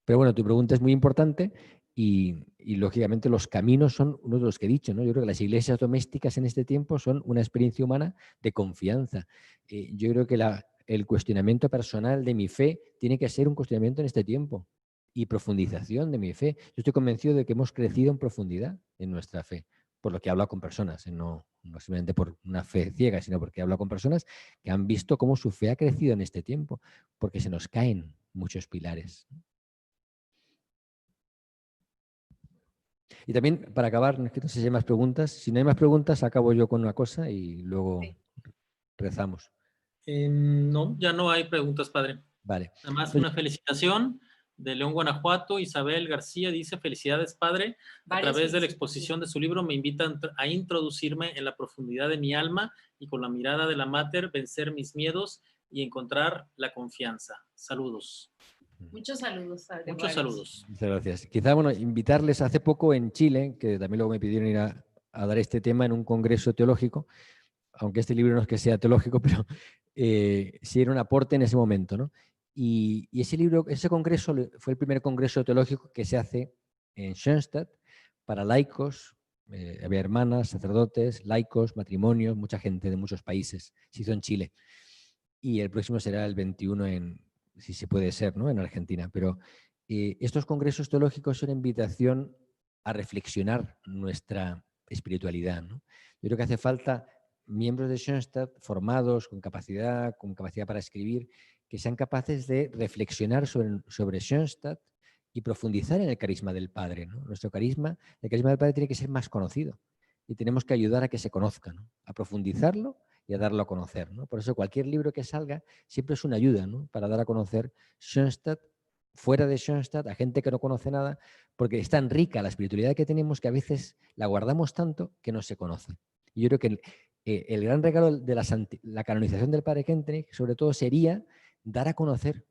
Speaker 6: Pero bueno, tu pregunta es muy importante y lógicamente los caminos son uno de los que he dicho, ¿no? Yo creo que las iglesias domésticas en este tiempo son una experiencia humana de confianza. Yo creo que el cuestionamiento personal de mi fe tiene que ser un cuestionamiento en este tiempo y profundización de mi fe. Yo estoy convencido de que hemos crecido en profundidad en nuestra fe, por lo que he hablado con personas, no simplemente por una fe ciega, sino porque he hablado con personas que han visto cómo su fe ha crecido en este tiempo, porque se nos caen muchos pilares. Y también, para acabar, no sé si hay más preguntas. Si no hay más preguntas, acabo yo con una cosa y luego rezamos.
Speaker 3: No, ya no hay preguntas, padre.
Speaker 6: Vale.
Speaker 3: Además, una felicitación de León, Guanajuato. Isabel García dice, felicidades, padre. A través de la exposición de su libro me invitan a introducirme en la profundidad de mi alma y con la mirada de la Mater vencer mis miedos y encontrar la confianza. Saludos.
Speaker 8: Muchos saludos, padre.
Speaker 3: Muchos saludos.
Speaker 6: Muchas gracias. Quizá, bueno, invitarles hace poco en Chile, que también luego me pidieron ir a dar este tema en un congreso teológico, aunque este libro no es que sea teológico, pero sí era un aporte en ese momento, ¿no? Y ese libro, ese congreso fue el primer congreso teológico que se hace en Schoenstatt para laicos, había hermanas, sacerdotes, laicos, matrimonios, mucha gente de muchos países. Se hizo en Chile. Y el próximo será el 21 si se puede ser, ¿no? En Argentina. Pero estos congresos teológicos son invitación a reflexionar nuestra espiritualidad, ¿no? Yo creo que hace falta miembros de Schoenstatt formados, con capacidad para escribir, que sean capaces de reflexionar sobre Schoenstatt y profundizar en el carisma del Padre, ¿no? El carisma del Padre tiene que ser más conocido y tenemos que ayudar a que se conozca, ¿no? A profundizarlo y a darlo a conocer, ¿no? Por eso cualquier libro que salga siempre es una ayuda, ¿no? Para dar a conocer Schoenstatt, fuera de Schoenstatt, a gente que no conoce nada, porque es tan rica la espiritualidad que tenemos que a veces la guardamos tanto que no se conoce. Y yo creo que el gran regalo de la canonización del Padre Kentenich, sobre todo, sería dar a conocer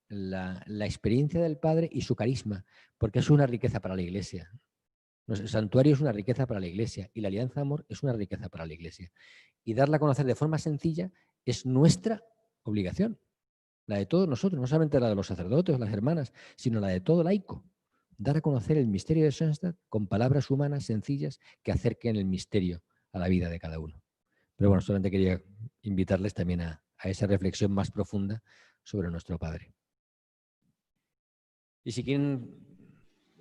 Speaker 6: la experiencia del Padre y su carisma, porque es una riqueza para la Iglesia. El santuario es una riqueza para la Iglesia y la alianza de amor es una riqueza para la Iglesia. Y darla a conocer de forma sencilla es nuestra obligación, la de todos nosotros, no solamente la de los sacerdotes o las hermanas, sino la de todo laico. Dar a conocer el misterio de Schoenstatt con palabras humanas sencillas que acerquen el misterio a la vida de cada uno. Pero bueno, solamente quería invitarles también a esa reflexión más profunda sobre nuestro Padre. Y si quieren,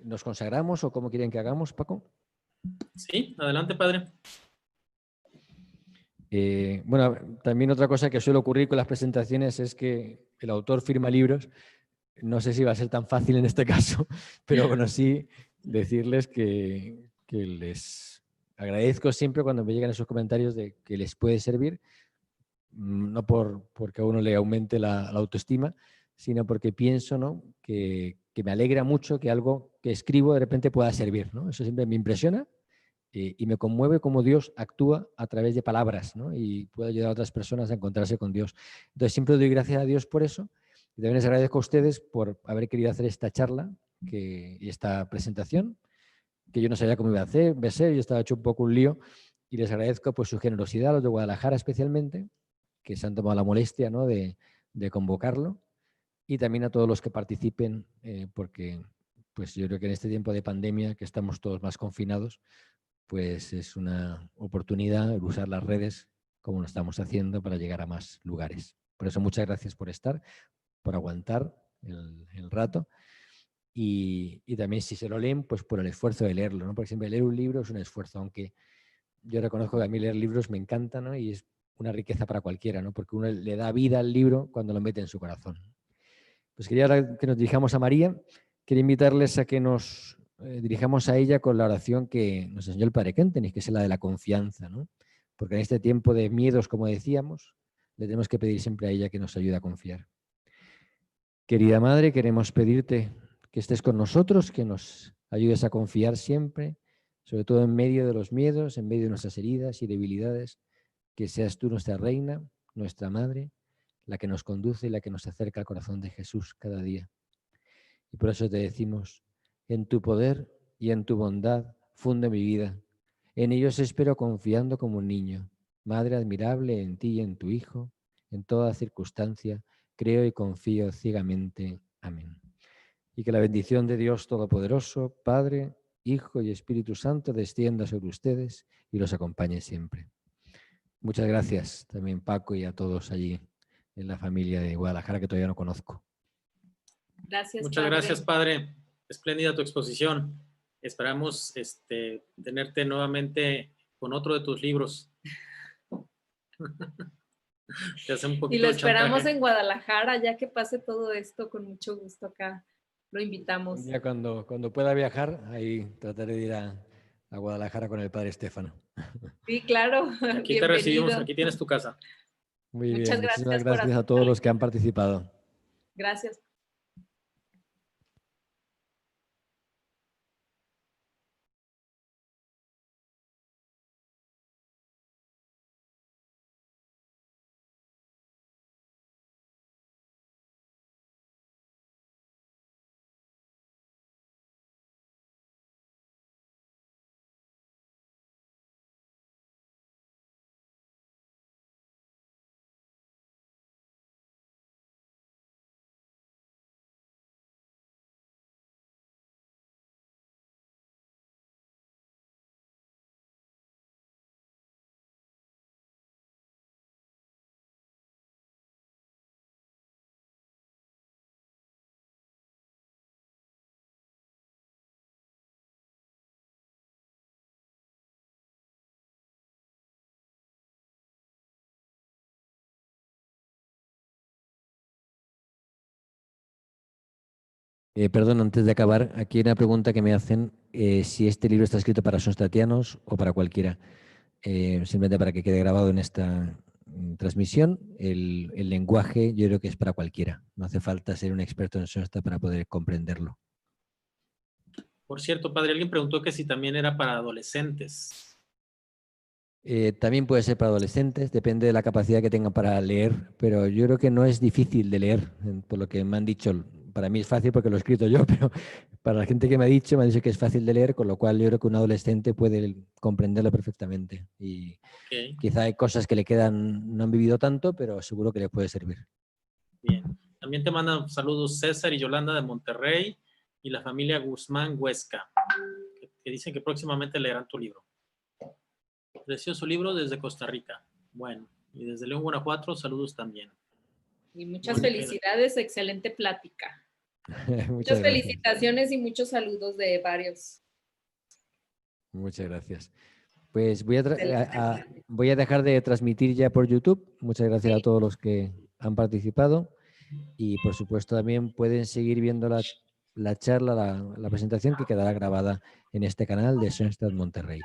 Speaker 6: ¿nos consagramos o cómo quieren que hagamos, Paco?
Speaker 3: Sí, adelante, Padre.
Speaker 6: Bueno, también otra cosa que suele ocurrir con las presentaciones es que el autor firma libros. No sé si va a ser tan fácil en este caso, pero bueno, sí decirles que les agradezco siempre cuando me llegan esos comentarios de que les puede servir, no porque a uno le aumente la autoestima, sino porque pienso, ¿no? que me alegra mucho que algo que escribo de repente pueda servir, ¿no? Eso siempre me impresiona. Y me conmueve cómo Dios actúa a través de palabras, ¿no? Y puede ayudar a otras personas a encontrarse con Dios. Entonces siempre doy gracias a Dios por eso. Y también les agradezco a ustedes por haber querido hacer esta charla y esta presentación, que yo no sabía cómo iba a ser, yo estaba hecho un poco un lío. Y les agradezco pues, su generosidad, a los de Guadalajara especialmente, que se han tomado la molestia, ¿no? de convocarlo. Y también a todos los que participen, porque pues yo creo que en este tiempo de pandemia, que estamos todos más confinados, pues es una oportunidad el usar las redes como lo estamos haciendo para llegar a más lugares. Por eso muchas gracias por estar, por aguantar el rato y también si se lo leen, pues por el esfuerzo de leerlo, ¿no? Porque siempre leer un libro es un esfuerzo, aunque yo reconozco que a mí leer libros me encanta, ¿no? Y es una riqueza para cualquiera, ¿no? Porque uno le da vida al libro cuando lo mete en su corazón. Pues quería ahora que nos dirijamos a María, quería invitarles a que nos dirijamos a ella con la oración que nos enseñó el Padre Kentenich, que es la de la confianza, ¿no? Porque en este tiempo de miedos, como decíamos, le tenemos que pedir siempre a ella que nos ayude a confiar. Querida Madre, queremos pedirte que estés con nosotros, que nos ayudes a confiar siempre, sobre todo en medio de los miedos, en medio de nuestras heridas y debilidades, que seas tú nuestra Reina, nuestra Madre, la que nos conduce y la que nos acerca al corazón de Jesús cada día. Y por eso te decimos, en tu poder y en tu bondad funde mi vida. En ellos espero confiando como un niño. Madre admirable en ti y en tu Hijo, en toda circunstancia, creo y confío ciegamente. Amén. Y que la bendición de Dios Todopoderoso, Padre, Hijo y Espíritu Santo descienda sobre ustedes y los acompañe siempre. Muchas gracias también, Paco, y a todos allí en la familia de Guadalajara que todavía no conozco.
Speaker 8: Gracias,
Speaker 3: Muchas
Speaker 8: Padre.
Speaker 3: gracias, Padre. Espléndida tu exposición. Esperamos tenerte nuevamente con otro de tus libros. Te hace un poquito
Speaker 8: y lo
Speaker 3: de
Speaker 8: esperamos
Speaker 3: chantaje.
Speaker 8: en Guadalajara, ya que pase todo esto, con mucho gusto acá. Lo invitamos.
Speaker 6: Un día cuando pueda viajar, ahí trataré de ir a Guadalajara con el padre Estefano.
Speaker 8: Sí, claro.
Speaker 3: Aquí te recibimos, aquí tienes tu casa.
Speaker 6: Muy bien,
Speaker 8: Muchas
Speaker 6: muchísimas
Speaker 8: gracias por
Speaker 6: gracias a todos
Speaker 8: aceptar.
Speaker 6: los que han participado.
Speaker 8: Gracias.
Speaker 6: Perdón, antes de acabar, aquí hay una pregunta que me hacen si este libro está escrito para sonstatianos o para cualquiera. Simplemente para que quede grabado en esta transmisión, el lenguaje yo creo que es para cualquiera. No hace falta ser un experto en Sonsta para poder comprenderlo.
Speaker 3: Por cierto, padre, alguien preguntó que si también era para adolescentes.
Speaker 6: También puede ser para adolescentes, depende de la capacidad que tengan para leer, pero yo creo que no es difícil de leer, por lo que me han dicho. Para mí es fácil porque lo he escrito yo, pero para la gente que me ha dicho que es fácil de leer, con lo cual yo creo que un adolescente puede comprenderlo perfectamente. Y quizá hay cosas que le quedan, no han vivido tanto, pero seguro que le puede servir.
Speaker 3: Bien. También te mandan saludos César y Yolanda de Monterrey y la familia Guzmán Huesca, que dicen que próximamente leerán tu libro. Precioso libro desde Costa Rica. Bueno, y desde León, Guanajuato, saludos también.
Speaker 8: Y muchas felicidades, excelente plática.
Speaker 6: Muchas
Speaker 8: felicitaciones y muchos saludos de varios.
Speaker 6: Muchas gracias. Pues voy a dejar de transmitir ya por YouTube. Muchas gracias a todos los que han participado. Y por supuesto también pueden seguir viendo la charla, la presentación que quedará grabada en este canal de Sonsta Monterrey.